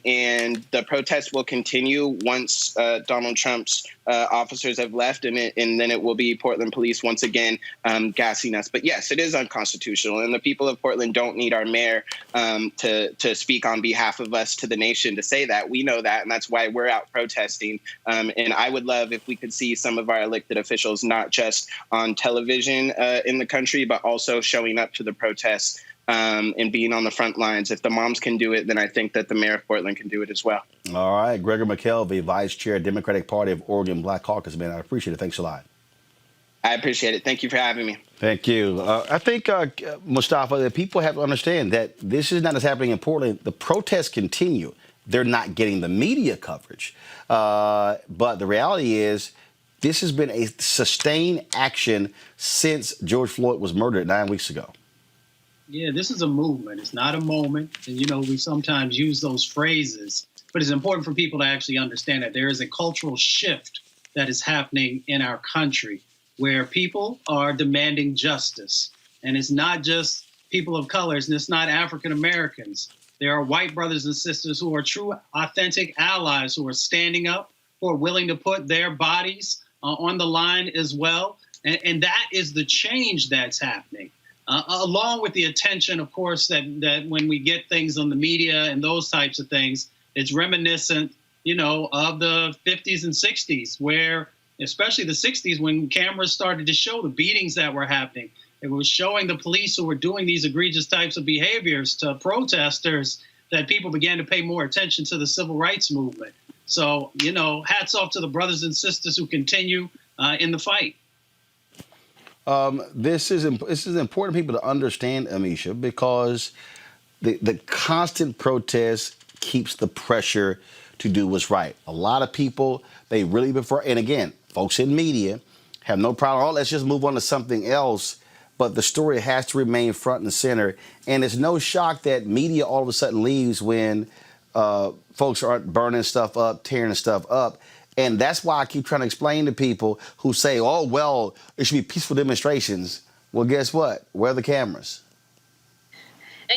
the protest will continue once Donald Trump's officers have left, and then it will be Portland police once again gassing us. But yes, it is unconstitutional, and the people of Portland don't need our mayor to speak on behalf of us to the nation to say that. We know that, and that's why we're out protesting. And I would love if we could see some of our elected officials not just on television in the country, but also showing up to the protests and being on the front lines. If the moms can do it, then I think that the mayor of Portland can do it as well. All right. Gregor McKelvey, Vice Chair, Democratic Party of Oregon Black Caucus, man. I appreciate it. Thanks a lot. I appreciate it. Thank you for having me. Thank you. I think, Mustafa, that people have to understand that this is not just happening in Portland. The protests continue. They're not getting the media coverage. But the reality is this has been a sustained action since George Floyd was murdered 9 weeks ago. Yeah, this is a movement. It's not a moment. And, you know, we sometimes use those phrases, but it's important for people to actually understand that there is a cultural shift that is happening in our country, where people are demanding justice. And it's not just people of colors, and it's not African Americans. There are white brothers and sisters who are true, authentic allies, who are standing up, who are willing to put their bodies on the line as well. And that is the change that's happening. Along with the attention, of course, that when we get things on the media and those types of things, it's reminiscent, you know, of the 50s and 60s, where especially the 60s, when cameras started to show the beatings that were happening. It was showing the police who were doing these egregious types of behaviors to protesters, that people began to pay more attention to the civil rights movement. So, you know, hats off to the brothers and sisters who continue in the fight. This is important for people to understand, Amisha, because the constant protest keeps the pressure to do what's right. A lot of people, they really prefer, and again, folks in media have no problem. Oh, let's just move on to something else. But the story has to remain front and center. And it's no shock that media all of a sudden leaves when folks aren't burning stuff up, tearing stuff up. And that's why I keep trying to explain to people who say, oh, well, it should be peaceful demonstrations. Well, guess what? Where are the cameras?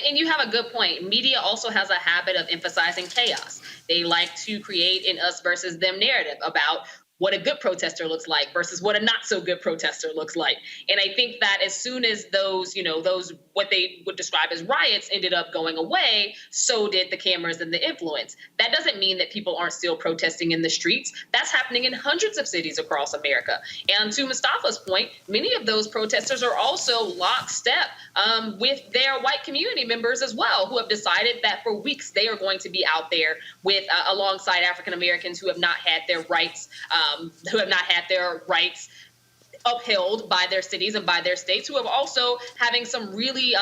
And you have a good point. Media also has a habit of emphasizing chaos. They like to create an us versus them narrative about what a good protester looks like versus what a not so good protester looks like. And I think that as soon as those, what they would describe as riots ended up going away, so did the cameras and the influence. That doesn't mean that people aren't still protesting in the streets. That's happening in hundreds of cities across America. And to Mustafa's point, many of those protesters are also lockstep with their white community members as well, who have decided that for weeks they are going to be out there with alongside African Americans who have not had their rights upheld by their cities and by their states, who have also having some really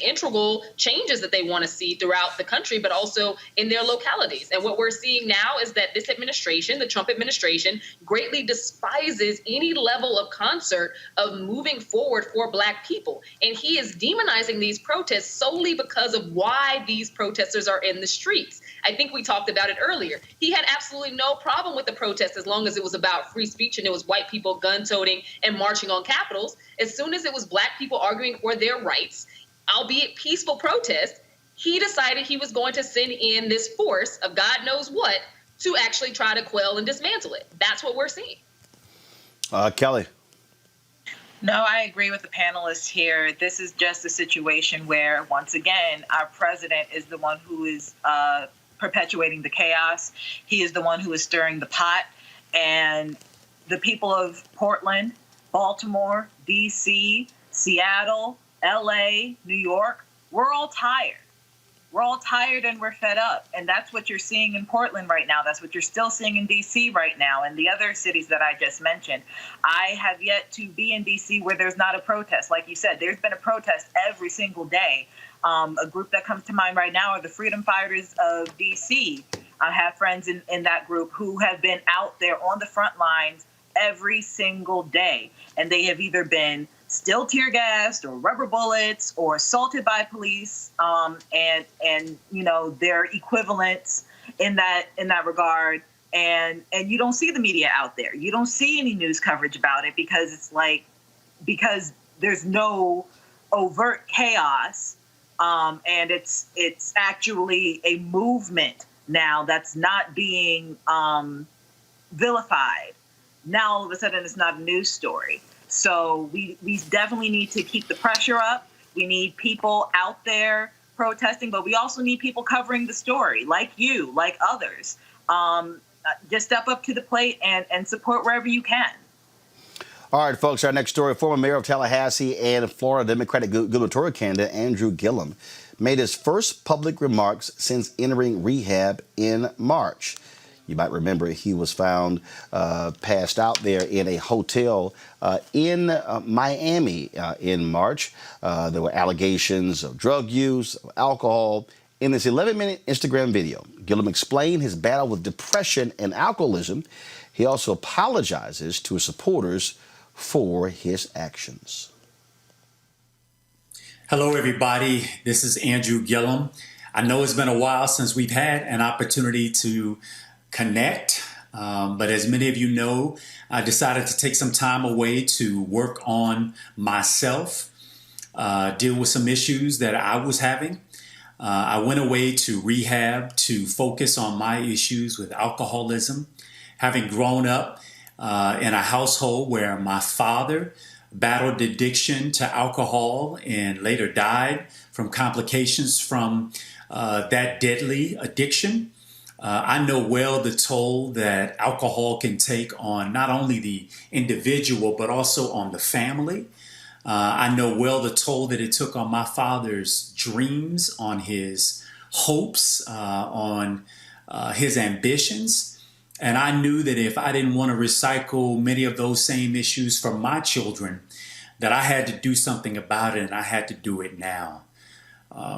integral changes that they want to see throughout the country, but also in their localities. And what we're seeing now is that this administration, the Trump administration, greatly despises any level of concert of moving forward for Black people. And he is demonizing these protests solely because of why these protesters are in the streets. I think we talked about it earlier. He had absolutely no problem with the protest as long as it was about free speech and it was white people gun-toting and marching on capitals. As soon as it was Black people arguing for their rights, albeit peaceful protest, he decided he was going to send in this force of God knows what to actually try to quell and dismantle it. That's what we're seeing. Kelly. No, I agree with the panelists here. This is just a situation where, once again, our president is the one who is perpetuating the chaos. He is the one who is stirring the pot. And the people of Portland, Baltimore, D.C., Seattle, L.A., New York, we're all tired. We're all tired and we're fed up. And that's what you're seeing in Portland right now. That's what you're still seeing in D.C. right now and the other cities that I just mentioned. I have yet to be in D.C. where there's not a protest. Like you said, there's been a protest every single day. A group that comes to mind right now are the Freedom Fighters of D.C. I have friends in that group who have been out there on the front lines every single day. And they have either been still tear gassed or rubber bullets or assaulted by police and their equivalents in that regard. And you don't see the media out there. You don't see any news coverage about it because there's no overt chaos. And it's actually a movement now that's not being vilified. Now all of a sudden it's not a news story. So we definitely need to keep the pressure up. We need people out there protesting, but we also need people covering the story, like you, like others. Just step up to the plate and support wherever you can. All right, folks, our next story. Former mayor of Tallahassee and Florida Democratic gubernatorial candidate Andrew Gillum made his first public remarks since entering rehab in March. You might remember he was found passed out there in a hotel in Miami in March. There were allegations of drug use, of alcohol. In this 11-minute Instagram video, Gillum explained his battle with depression and alcoholism. He also apologizes to his supporters for his actions. Hello, everybody. This is Andrew Gillum. I know it's been a while since we've had an opportunity to connect, but as many of you know, I decided to take some time away to work on myself, deal with some issues that I was having. I went away to rehab to focus on my issues with alcoholism, having grown up in a household where my father battled addiction to alcohol and later died from complications from that deadly addiction. I know well the toll that alcohol can take on not only the individual, but also on the family. I know well the toll that it took on my father's dreams, on his hopes, on his ambitions. And I knew that if I didn't want to recycle many of those same issues for my children, that I had to do something about it, and I had to do it now.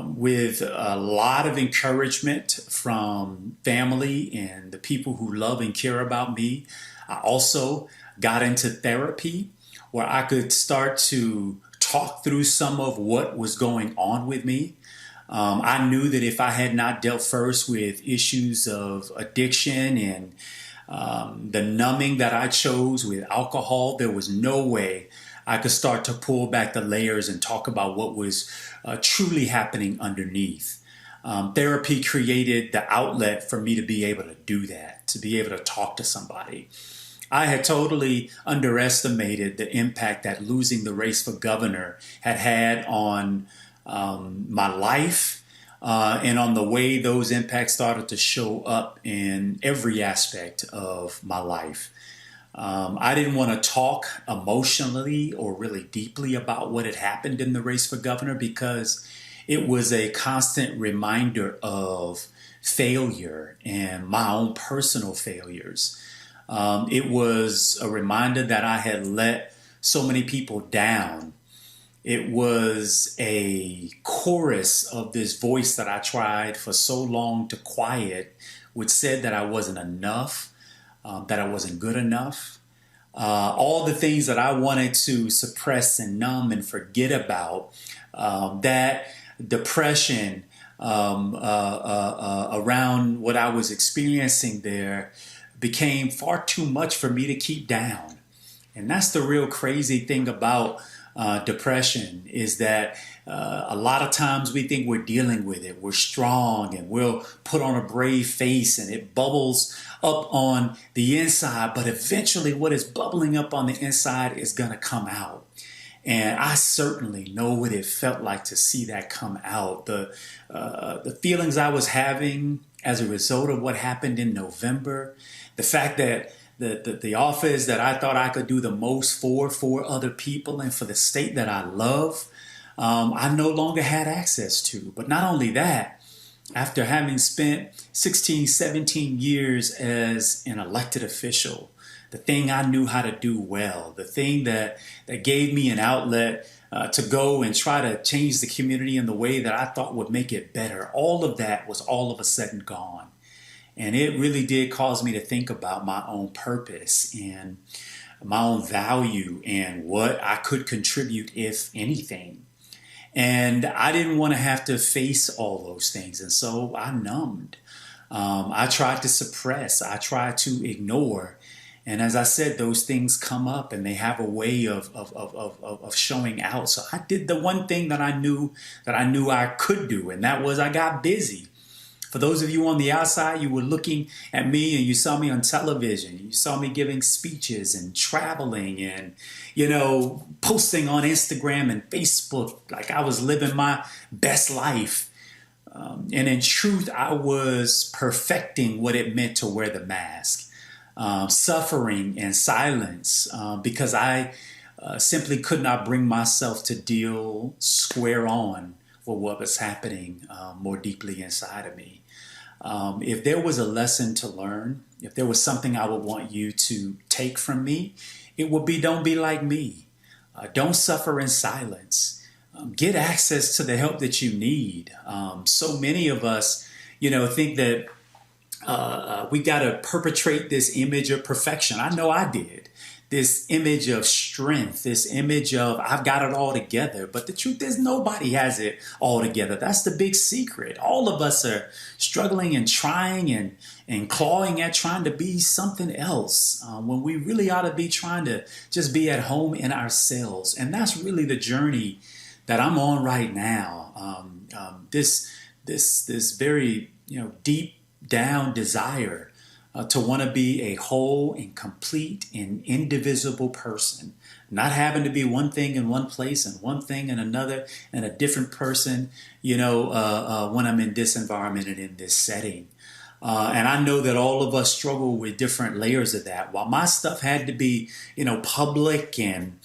With a lot of encouragement from family and the people who love and care about me, I also got into therapy, where I could start to talk through some of what was going on with me. I knew that if I had not dealt first with issues of addiction and the numbing that I chose with alcohol, there was no way I could start to pull back the layers and talk about what was truly happening underneath. Therapy created the outlet for me to be able to do that, to be able to talk to somebody. I had totally underestimated the impact that losing the race for governor had on my life and on the way those impacts started to show up in every aspect of my life. I didn't want to talk emotionally or really deeply about what had happened in the race for governor because it was a constant reminder of failure and my own personal failures. It was a reminder that I had let so many people down. It was a chorus of this voice that I tried for so long to quiet, which said that I wasn't enough, that I wasn't good enough. All the things that I wanted to suppress and numb and forget about, that depression around what I was experiencing there became far too much for me to keep down. And that's the real crazy thing about depression is that a lot of times we think we're dealing with it. We're strong and we'll put on a brave face and it bubbles up on the inside. But eventually what is bubbling up on the inside is going to come out. And I certainly know what it felt like to see that come out. The feelings I was having as a result of what happened in November, the fact that the office that I thought I could do the most for other people and for the state that I love, I no longer had access to. But not only that, after having spent 16, 17 years as an elected official, the thing I knew how to do well, the thing that gave me an outlet to go and try to change the community in the way that I thought would make it better, all of that was all of a sudden gone. And it really did cause me to think about my own purpose and my own value and what I could contribute, if anything. And I didn't want to have to face all those things. And so I numbed. I tried to suppress. I tried to ignore. And as I said, those things come up and they have a way of showing out. So I did the one thing that I knew I could do, and that was I got busy. For those of you on the outside, you were looking at me and you saw me on television. You saw me giving speeches and traveling and, posting on Instagram and Facebook like I was living my best life. And in truth, I was perfecting what it meant to wear the mask, suffering in silence because I simply could not bring myself to deal square on with what was happening more deeply inside of me. If there was a lesson to learn, if there was something I would want you to take from me, it would be don't be like me. Don't suffer in silence. Get access to the help that you need. So many of us, think that we got to perpetrate this image of perfection. I know I did. This image of strength, this image of I've got it all together. But the truth is nobody has it all together. That's the big secret. All of us are struggling and trying and clawing at trying to be something else when we really ought to be trying to just be at home in ourselves. And that's really the journey that I'm on right now. This very deep down desire to want to be a whole and complete and indivisible person, not having to be one thing in one place and one thing in another and a different person, when I'm in this environment and in this setting. And I know that all of us struggle with different layers of that. While my stuff had to be, public and,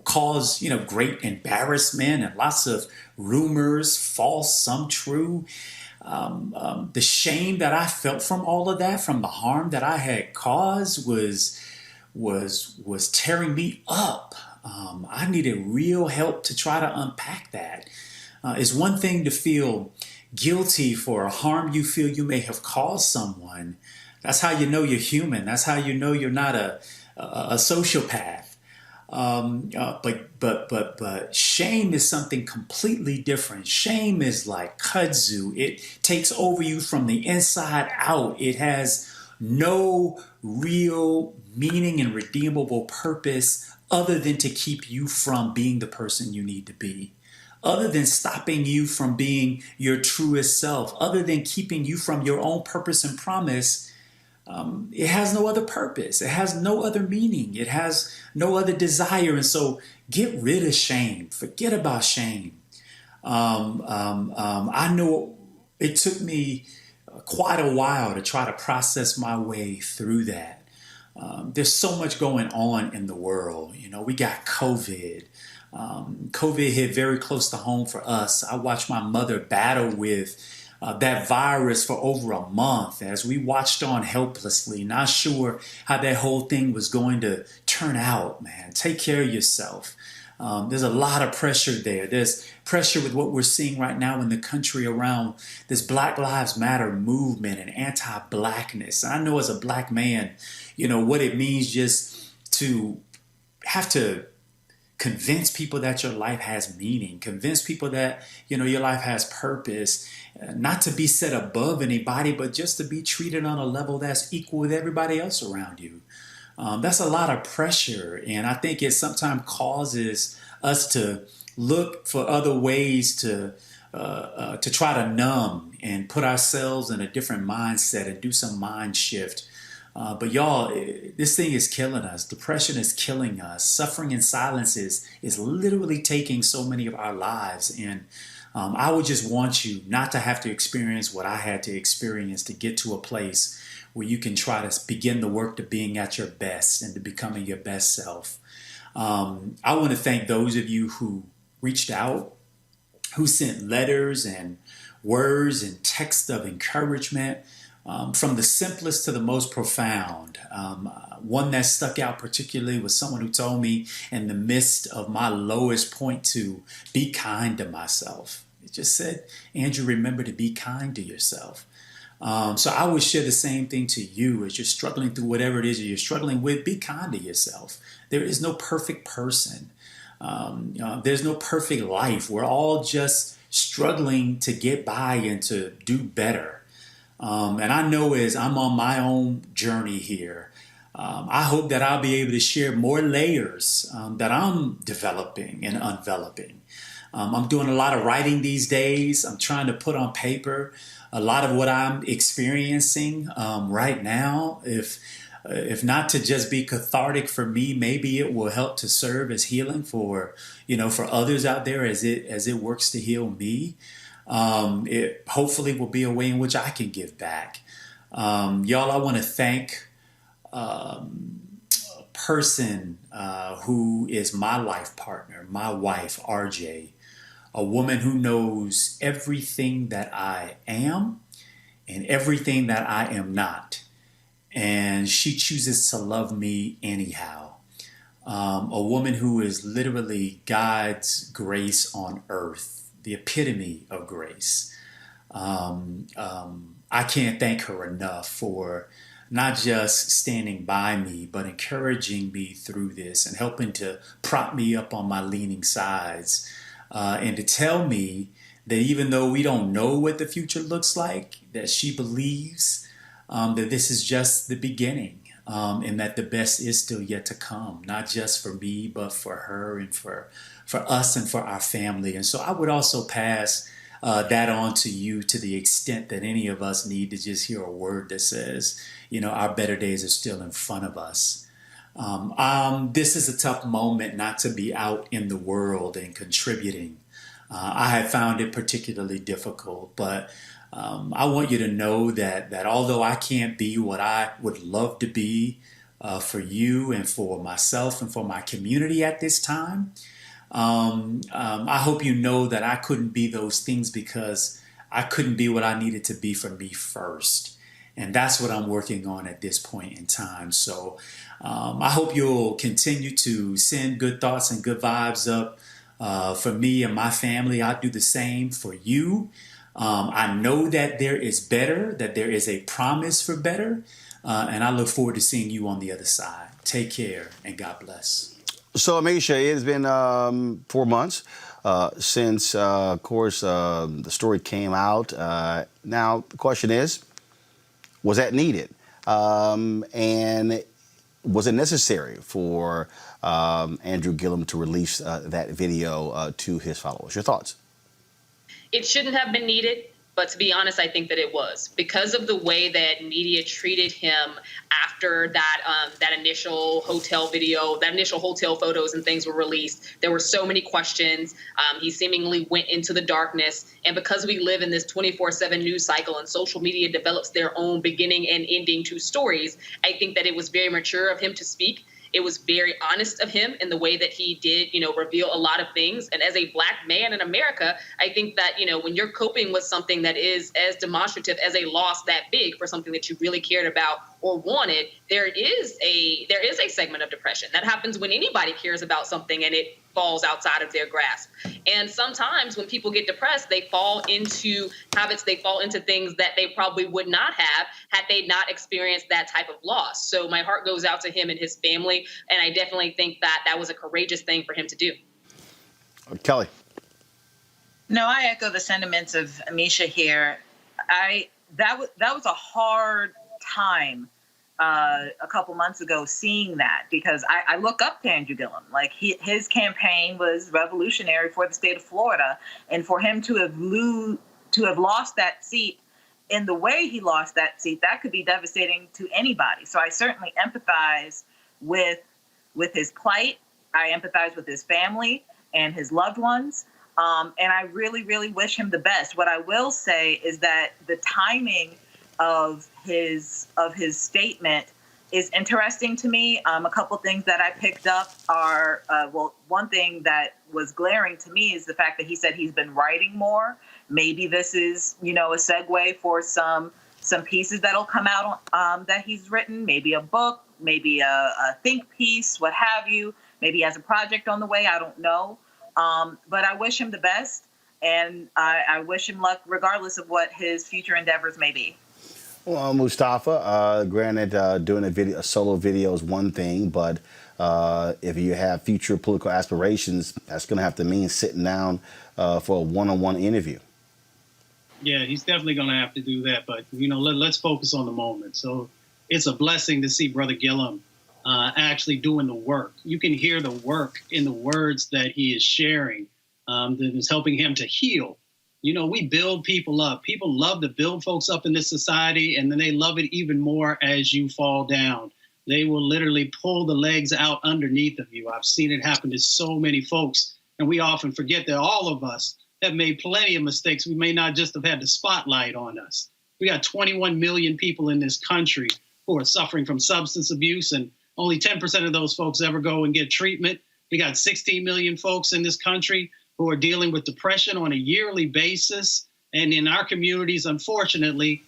cause, great embarrassment and lots of rumors, false, some true. The shame that I felt from all of that, from the harm that I had caused was tearing me up. I needed real help to try to unpack that. It's one thing to feel guilty for a harm you feel you may have caused someone. That's how you know you're human. That's how you know you're not a sociopath. But shame is something completely different. Shame is like kudzu. It takes over you from the inside out. It has no real meaning and redeemable purpose other than to keep you from being the person you need to be, other than stopping you from being your truest self, other than keeping you from your own purpose and promise. It has no other purpose. It has no other meaning. It has no other desire. And so get rid of shame. Forget about shame. I know it took me quite a while to try to process my way through that. There's so much going on in the world. We got COVID. COVID hit very close to home for us. I watched my mother battle with that virus for over a month as we watched on helplessly, not sure how that whole thing was going to turn out, man. Take care of yourself. There's a lot of pressure there. There's pressure with what we're seeing right now in the country around this Black Lives Matter movement and anti-blackness. And I know as a black man, what it means just to have to convince people that your life has meaning, convince people that, your life has purpose, not to be set above anybody, but just to be treated on a level that's equal with everybody else around you. That's a lot of pressure. And I think it sometimes causes us to look for other ways to try to numb and put ourselves in a different mindset and do some mind shift. But y'all, this thing is killing us. Depression is killing us. Suffering in silence is literally taking so many of our lives. And I would just want you not to have to experience what I had to experience to get to a place where you can try to begin the work to being at your best and to becoming your best self. I want to thank those of you who reached out, who sent letters and words and texts of encouragement. From the simplest to the most profound. One that stuck out particularly was someone who told me in the midst of my lowest point to be kind to myself. It just said, Andrew, remember to be kind to yourself. So I would share the same thing to you as you're struggling through whatever it is you're struggling with. Be kind to yourself. There is no perfect person. There's no perfect life. We're all just struggling to get by and to do better. And I know as I'm on my own journey here, I hope that I'll be able to share more layers that I'm developing and unveloping. I'm doing a lot of writing these days. I'm trying to put on paper a lot of what I'm experiencing right now. If not to just be cathartic for me, maybe it will help to serve as healing for others out there as it works to heal me. It hopefully will be a way in which I can give back. Y'all, I want to thank a person who is my life partner, my wife, RJ, a woman who knows everything that I am and everything that I am not. And she chooses to love me anyhow. A woman who is literally God's grace on earth, the epitome of grace. I can't thank her enough for not just standing by me, but encouraging me through this and helping to prop me up on my leaning sides, and to tell me that even though we don't know what the future looks like, that she believes that this is just the beginning, and that the best is still yet to come, not just for me, but for her and for us and for our family. And so I would also pass that on to you to the extent that any of us need to just hear a word that says, our better days are still in front of us. This is a tough moment not to be out in the world and contributing. I have found it particularly difficult, but I want you to know that although I can't be what I would love to be for you and for myself and for my community at this time, I hope you know that I couldn't be those things because I couldn't be what I needed to be for me first. And that's what I'm working on at this point in time. So I hope you'll continue to send good thoughts and good vibes up for me and my family. I'll do the same for you. I know that there is better, that there is a promise for better. And I look forward to seeing you on the other side. Take care and God bless. So, Amisha, it has been 4 months since, of course, the story came out. Now, the question is, was that needed? And was it necessary for Andrew Gillum to release that video to his followers? Your thoughts? It shouldn't have been needed. But to be honest, I think that it was because of the way that media treated him after that initial hotel video, that initial hotel photos and things were released. There were so many questions. He seemingly went into the darkness. And because we live in this 24/7 news cycle and social media develops their own beginning and ending to stories, I think that it was very mature of him to speak. It was very honest of him in the way that he did, reveal a lot of things. And as a Black man in America, I think that, when you're coping with something that is as demonstrative as a loss that big for something that you really cared about or wanted, there is a segment of depression. That happens when anybody cares about something and it falls outside of their grasp. And sometimes when people get depressed, they fall into habits, they fall into things that they probably would not have had they not experienced that type of loss. So my heart goes out to him and his family. And I definitely think that was a courageous thing for him to do. Kelly. No, I echo the sentiments of Amisha here. That was a hard time a couple months ago seeing that, because I look up to Andrew Gillum. Like his campaign was revolutionary for the state of Florida, and for him to have lost that seat in the way he lost that seat, that could be devastating to anybody. So I certainly empathize with his plight. I empathize with his family and his loved ones. And I really, really wish him the best. What I will say is that the timing of his statement is interesting to me. A couple things that I picked up are, one thing that was glaring to me is the fact that he said he's been writing more. Maybe this is, a segue for some pieces that'll come out that he's written, maybe a book, maybe a think piece, what have you. Maybe he has a project on the way, I don't know. But I wish him the best, and I wish him luck regardless of what his future endeavors may be. Well, Mustafa, granted, doing a solo video is one thing, but if you have future political aspirations, that's going to have to mean sitting down for a one-on-one interview. Yeah, he's definitely going to have to do that. But, let's focus on the moment. So it's a blessing to see Brother Gillum actually doing the work. You can hear the work in the words that he is sharing that is helping him to heal. We build people up. People love to build folks up in this society, and then they love it even more as you fall down. They will literally pull the legs out underneath of you. I've seen it happen to so many folks, and we often forget that all of us have made plenty of mistakes. We may not just have had the spotlight on us. We got 21 million people in this country who are suffering from substance abuse, and only 10% of those folks ever go and get treatment. We got 16 million folks in this country who are dealing with depression on a yearly basis. And in our communities, unfortunately,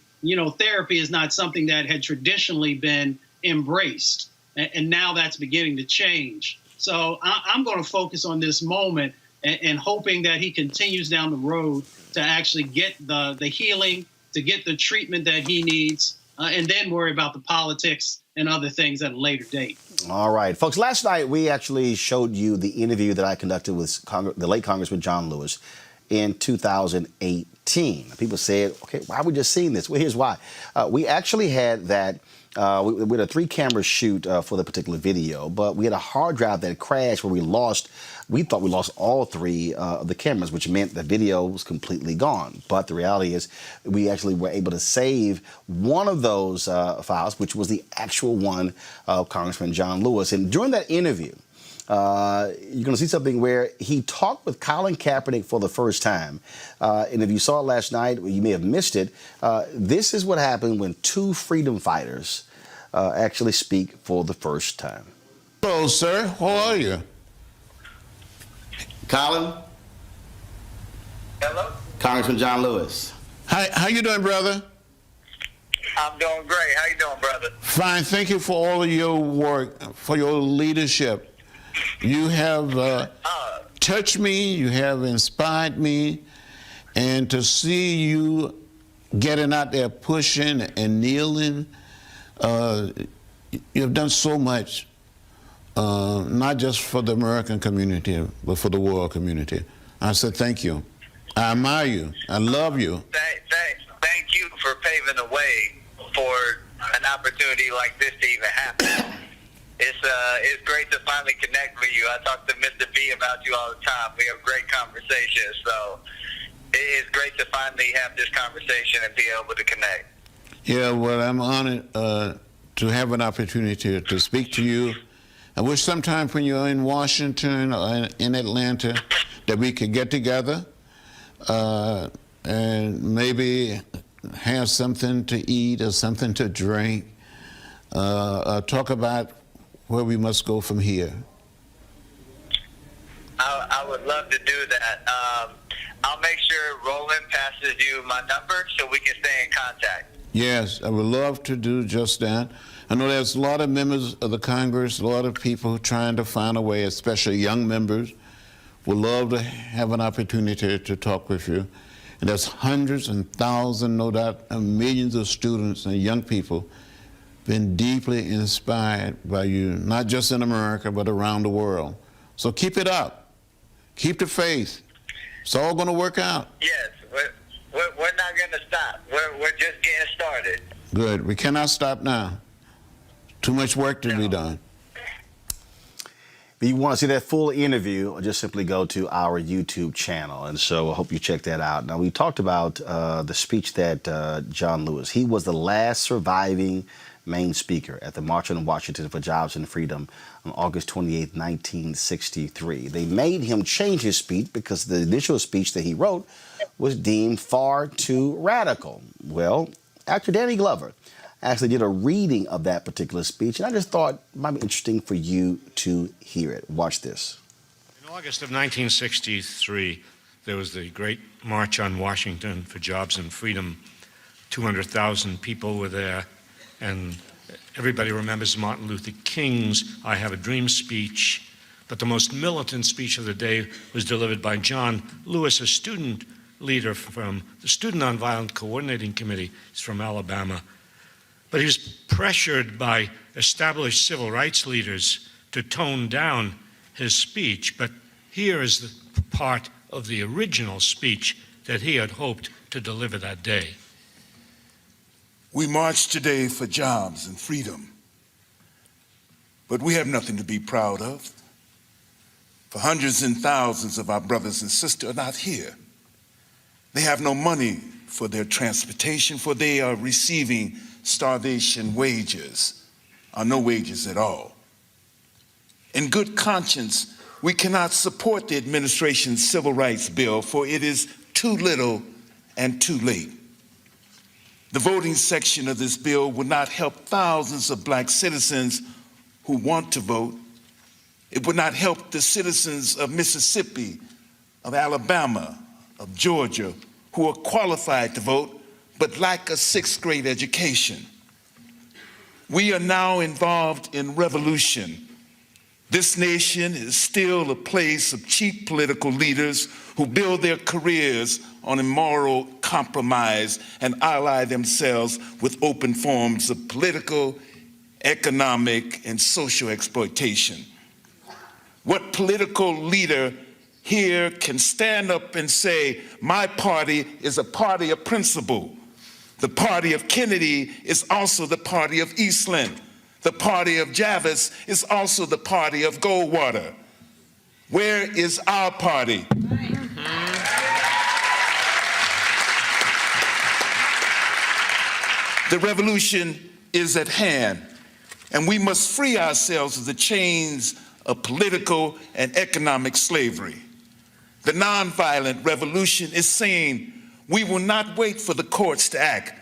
therapy is not something that had traditionally been embraced. And now that's beginning to change. So I'm going to focus on this moment and hoping that he continues down the road to actually get the healing, to get the treatment that he needs, and then worry about the politics and other things at a later date. All right, folks. Last night, we actually showed you the interview that I conducted with the late Congressman John Lewis in 2018. People said, okay, why are we just seeing this? Well, here's why. We actually had that. We had a 3-camera shoot for the particular video, but we had a hard drive that crashed where we thought we lost all 3 of the cameras, which meant the video was completely gone. But the reality is we actually were able to save one of those files, which was the actual one of Congressman John Lewis. And during that interview, you're going to see something where he talked with Colin Kaepernick for the first time. And if you saw it last night, you may have missed it. This is what happened when 2 freedom fighters actually speak for the first time. Hello, sir. How are you? Colin? Hello? Congressman John Lewis. How you doing, brother? I'm doing great. How you doing, brother? Fine. Thank you for all of your work, for your leadership. You have touched me. You have inspired me. And to see you getting out there pushing and kneeling, you've done so much, not just for the American community, but for the world community. I said thank you. I admire you. I love you. Thank you for paving the way for an opportunity like this to even happen. It's great to finally connect with you. I talk to Mr. B about you all the time. We have great conversations, so it's great to finally have this conversation and be able to connect. Yeah, well, I'm honored to have an opportunity to speak to you. I wish sometime when you're in Washington or in Atlanta that we could get together and maybe have something to eat or something to drink, talk about where we must go from here. I would love to do that. I'll make sure Roland passes you my number so we can stay in contact. Yes, I would love to do just that. I know there's a lot of members of the Congress, a lot of people trying to find a way, especially young members, would love to have an opportunity to talk with you. And there's hundreds and thousands, no doubt, and millions of students and young people been deeply inspired by you, not just in America, but around the world. So keep it up. Keep the faith. It's all going to work out. Yes, we're not going to stop. We're just getting started. Good. We cannot stop now. Too much work to be done. If you want to see that full interview, just simply go to our YouTube channel. And so I hope you check that out. Now, we talked about the speech that John Lewis, he was the last surviving main speaker at the March on Washington for Jobs and Freedom on August 28, 1963. They made him change his speech because the initial speech that he wrote was deemed far too radical. Well, actor Danny Glover actually did a reading of that particular speech, and I just thought it might be interesting for you to hear it. Watch this. In August of 1963, there was the great March on Washington for Jobs and Freedom. 200,000 people were there, and everybody remembers Martin Luther King's I Have a Dream speech, but the most militant speech of the day was delivered by John Lewis, a student leader from the Student Nonviolent Coordinating Committee. He's from Alabama. But he was pressured by established civil rights leaders to tone down his speech. But here is the part of the original speech that he had hoped to deliver that day. We march today for jobs and freedom, but we have nothing to be proud of. For hundreds and thousands of our brothers and sisters are not here. They have no money for their transportation, for they are receiving starvation wages, or no wages at all. In good conscience, we cannot support the administration's civil rights bill, for it is too little and too late. The voting section of this bill would not help thousands of black citizens who want to vote. It would not help the citizens of Mississippi, of Alabama, of Georgia, who are qualified to vote, but lack a sixth grade education. We are now involved in revolution. This nation is still a place of cheap political leaders who build their careers on immoral compromise and ally themselves with open forms of political, economic, and social exploitation. What political leader here can stand up and say, my party is a party of principle? The party of Kennedy is also the party of Eastland. The party of Jarvis is also the party of Goldwater. Where is our party? The revolution is at hand, and we must free ourselves of the chains of political and economic slavery. The nonviolent revolution is saying we will not wait for the courts to act.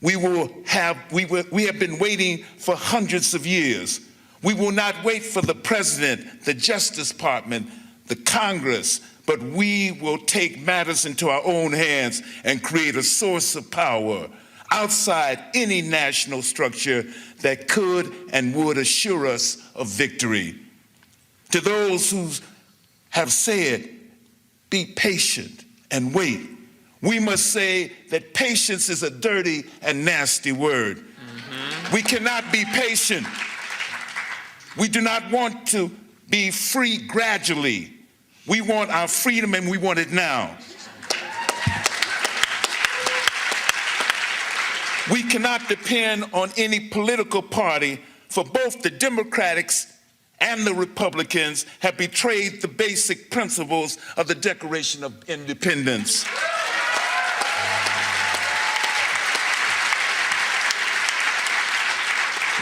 We have been waiting for hundreds of years. We will not wait for the president, the Justice Department, the Congress, but we will take matters into our own hands and create a source of power outside any national structure that could and would assure us of victory. To those who have said, be patient and wait, we must say that patience is a dirty and nasty word. We cannot be patient. We do not want to be free gradually. We want our freedom, and we want it now. We cannot depend on any political party, for both the Democrats and the Republicans have betrayed the basic principles of the Declaration of Independence.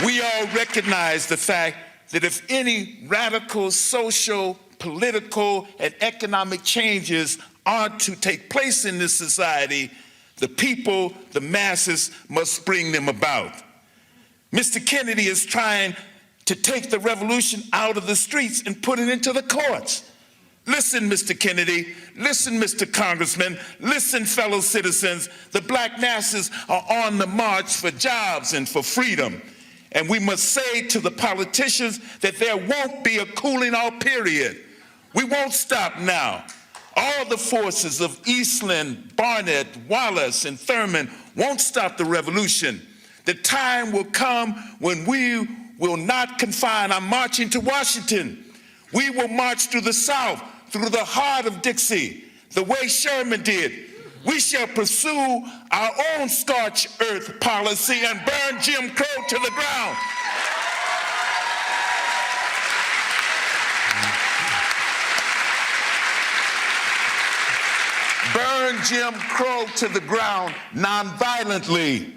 We all recognize the fact that if any radical social, political, and economic changes are to take place in this society, the people, the masses, must bring them about. Mr. Kennedy is trying to take the revolution out of the streets and put it into the courts. Listen, Mr. Kennedy, listen, Mr. Congressman, listen, fellow citizens, the black masses are on the march for jobs and for freedom. And we must say to the politicians that there won't be a cooling off period. We won't stop now. All the forces of Eastland, Barnett, Wallace, and Thurman won't stop the revolution. The time will come when we will not confine our marching to Washington. We will march through the South, through the heart of Dixie, the way Sherman did. We shall pursue our own scorched earth policy and burn Jim Crow to the ground. Burn Jim Crow to the ground nonviolently.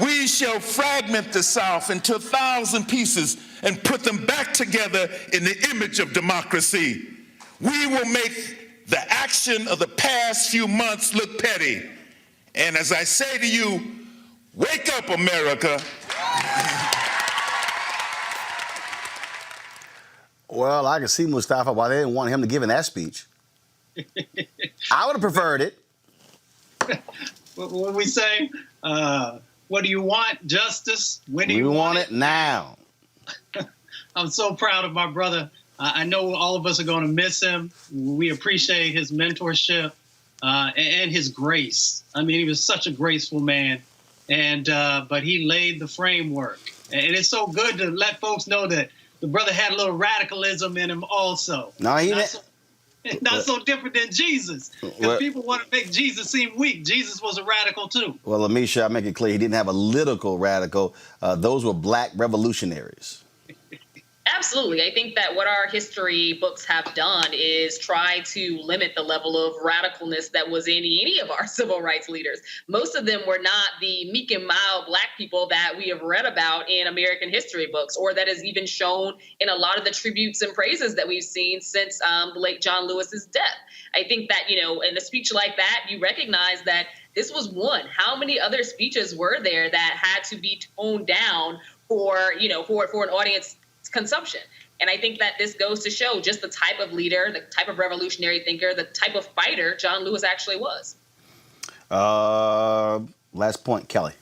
We shall fragment the South into 1,000 pieces and put them back together in the image of democracy. We will make the action of the past few months look petty. And as I say to you, wake up, America. Well, I can see, Mustafa, why they didn't want him to give in that speech. I would have preferred it. What we say? What do you want? Justice? When do you want it? Now. I'm so proud of my brother. I know all of us are going to miss him. We appreciate his mentorship and his grace. I mean, he was such a graceful man, but he laid the framework. And it's so good to let folks know that the brother had a little radicalism in him also. No, he not so different than Jesus. Because people want to make Jesus seem weak. Jesus was a radical too. Well, Amisha, I make it clear he didn't have a political radical. Those were black revolutionaries. Absolutely. I think that what our history books have done is try to limit the level of radicalness that was in any of our civil rights leaders. Most of them were not the meek and mild black people that we have read about in American history books, or that is even shown in a lot of the tributes and praises that we've seen since the late John Lewis's death. I think that, in a speech like that, you recognize that this was one. How many other speeches were there that had to be toned down for an audience consumption? And I think that this goes to show just the type of leader, the type of revolutionary thinker, the type of fighter John Lewis actually was. Last point, Kelly.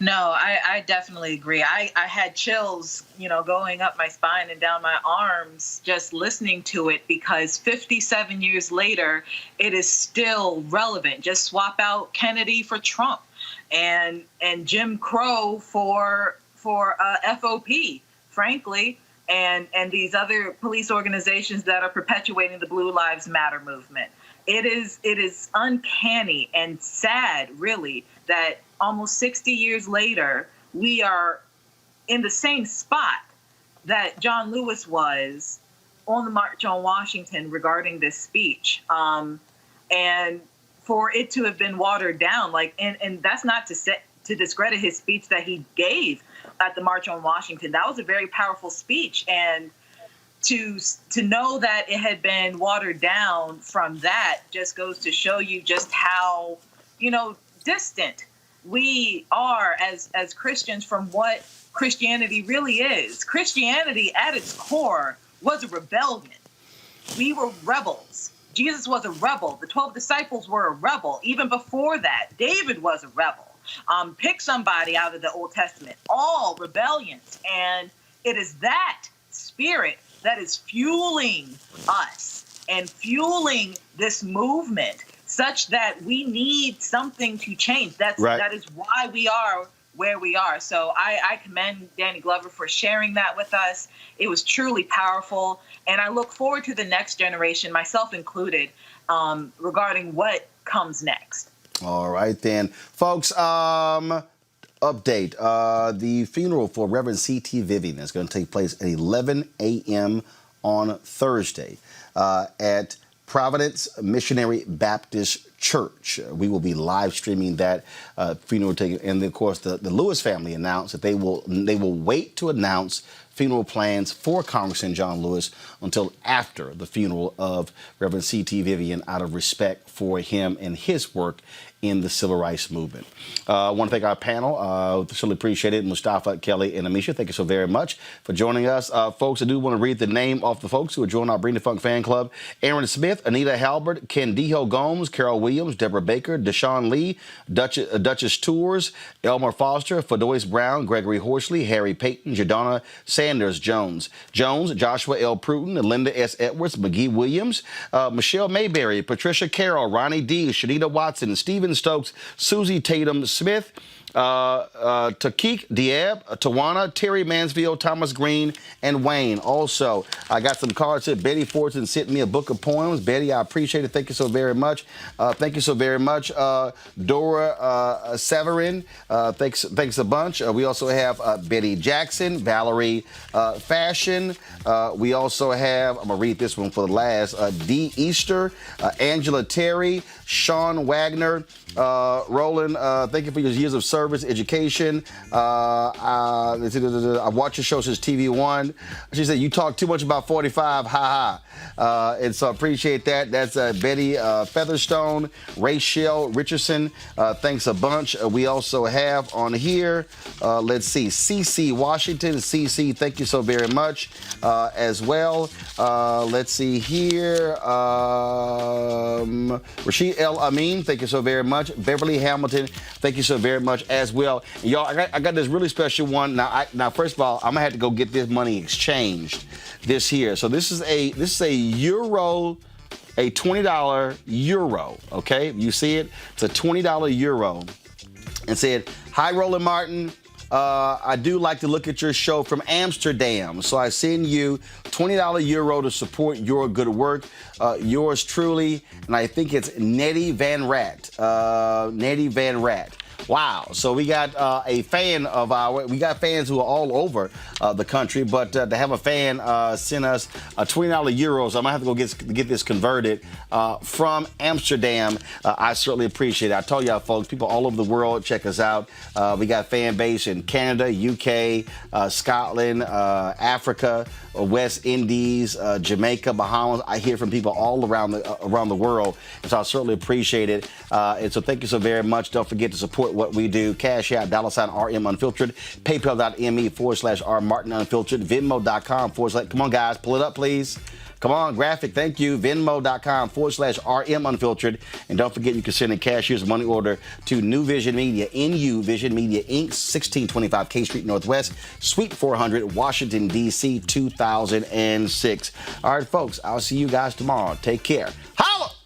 No, I definitely agree. I had chills, going up my spine and down my arms just listening to it, because 57 years later, it is still relevant. Just swap out Kennedy for Trump and Jim Crow for FOP, frankly, and these other police organizations that are perpetuating the Blue Lives Matter movement. It is uncanny and sad, really, that almost 60 years later, we are in the same spot that John Lewis was on the March on Washington regarding this speech. And for it to have been watered down, and that's not to discredit his speech that he gave at the March on Washington. That was a very powerful speech. And to know that it had been watered down from that just goes to show you just how, distant we are as Christians from what Christianity really is. Christianity at its core was a rebellion. We were rebels. Jesus was a rebel. The 12 disciples were a rebel. Even before that, David was a rebel. Pick somebody out of the Old Testament, all rebellions. And it is that spirit that is fueling us and fueling this movement, such that we need something to change. That is why we are where we are. So I commend Danny Glover for sharing that with us. It was truly powerful. And I look forward to the next generation, myself included, regarding what comes next. All right, then. Folks, update. The funeral for Reverend C.T. Vivian is going to take place at 11 a.m. on Thursday at Providence Missionary Baptist Church. We will be live streaming that funeral. And of course, the Lewis family announced that they will wait to announce funeral plans for Congressman John Lewis until after the funeral of Reverend C.T. Vivian, out of respect for him and his work in the civil rights movement. I want to thank our panel. Certainly appreciate it. Mustafa, Kelly, and Amisha, thank you so very much for joining us. Folks, I do want to read the name of the folks who are joining our Bring the Funk fan club. Aaron Smith, Anita Halbert, Kendijo Gomes, Carol Williams, Deborah Baker, Deshaun Lee, Duchess Tours, Elmer Foster, Fadois Brown, Gregory Horsley, Harry Payton, Jadonna Sanders Jones, Joshua L. Pruton, Linda S. Edwards, McGee Williams, Michelle Mayberry, Patricia Carroll, Ronnie D., Shanita Watson, Stephen Stokes, Susie Tatum Smith, Takeek Diab, Tawana, Terry Mansfield, Thomas Green, and Wayne. Also, I got some cards here. Betty Fortson sent me a book of poems. Betty, I appreciate it. Thank you so very much. Thank you so very much. Dora Severin, thanks a bunch. We also have Betty Jackson, Valerie Fashion. We also have, I'm going to read this one for the last, D. Easter, Angela Terry, Sean Wagner, Roland, thank you for your years of service, education. I watch your show since TV One. She said, you talk too much about 45, ha ha. And so I appreciate that. That's Betty Featherstone, Rachel Richardson, thanks a bunch. We also have on here, let's see, CC Washington. CC, thank you so very much as well. Let's see here. Rashid El Amin, thank you so very much. Beverly Hamilton, thank you so very much as well. And y'all, I got this really special one. Now, first of all, I'm gonna have to go get this money exchanged this year. So this is a euro, a $20 euro. Okay, you see it? It's a $20 euro. And said, "Hi, Roland Martin. I do like to look at your show from Amsterdam. So I send you $20 euro to support your good work. Yours truly," and I think it's Nettie Van Rat. Nettie Van Rat. Wow. So we got a fan of we got fans who are all over the country, but to have a fan send us a $20 euro, so I'm going to have to go get this converted from Amsterdam. I certainly appreciate it. I told y'all, folks, people all over the world check us out. We got fan base in Canada, UK, Scotland, Africa, West Indies, Jamaica, Bahamas. I hear from people all around the world, and so I certainly appreciate it. And so thank you so very much. Don't forget to support what we do. Cash out, $RM Unfiltered, PayPal.me/R Martin Unfiltered, Venmo.com/. Come on, guys, pull it up, please. Come on, graphic. Thank you. Venmo.com/RM Unfiltered. And don't forget you can send a cashier's money order to New Vision Media, NU Vision Media Inc., 1625 K Street Northwest, Suite 400, Washington, D.C., 2006. All right, folks, I'll see you guys tomorrow. Take care. Holla!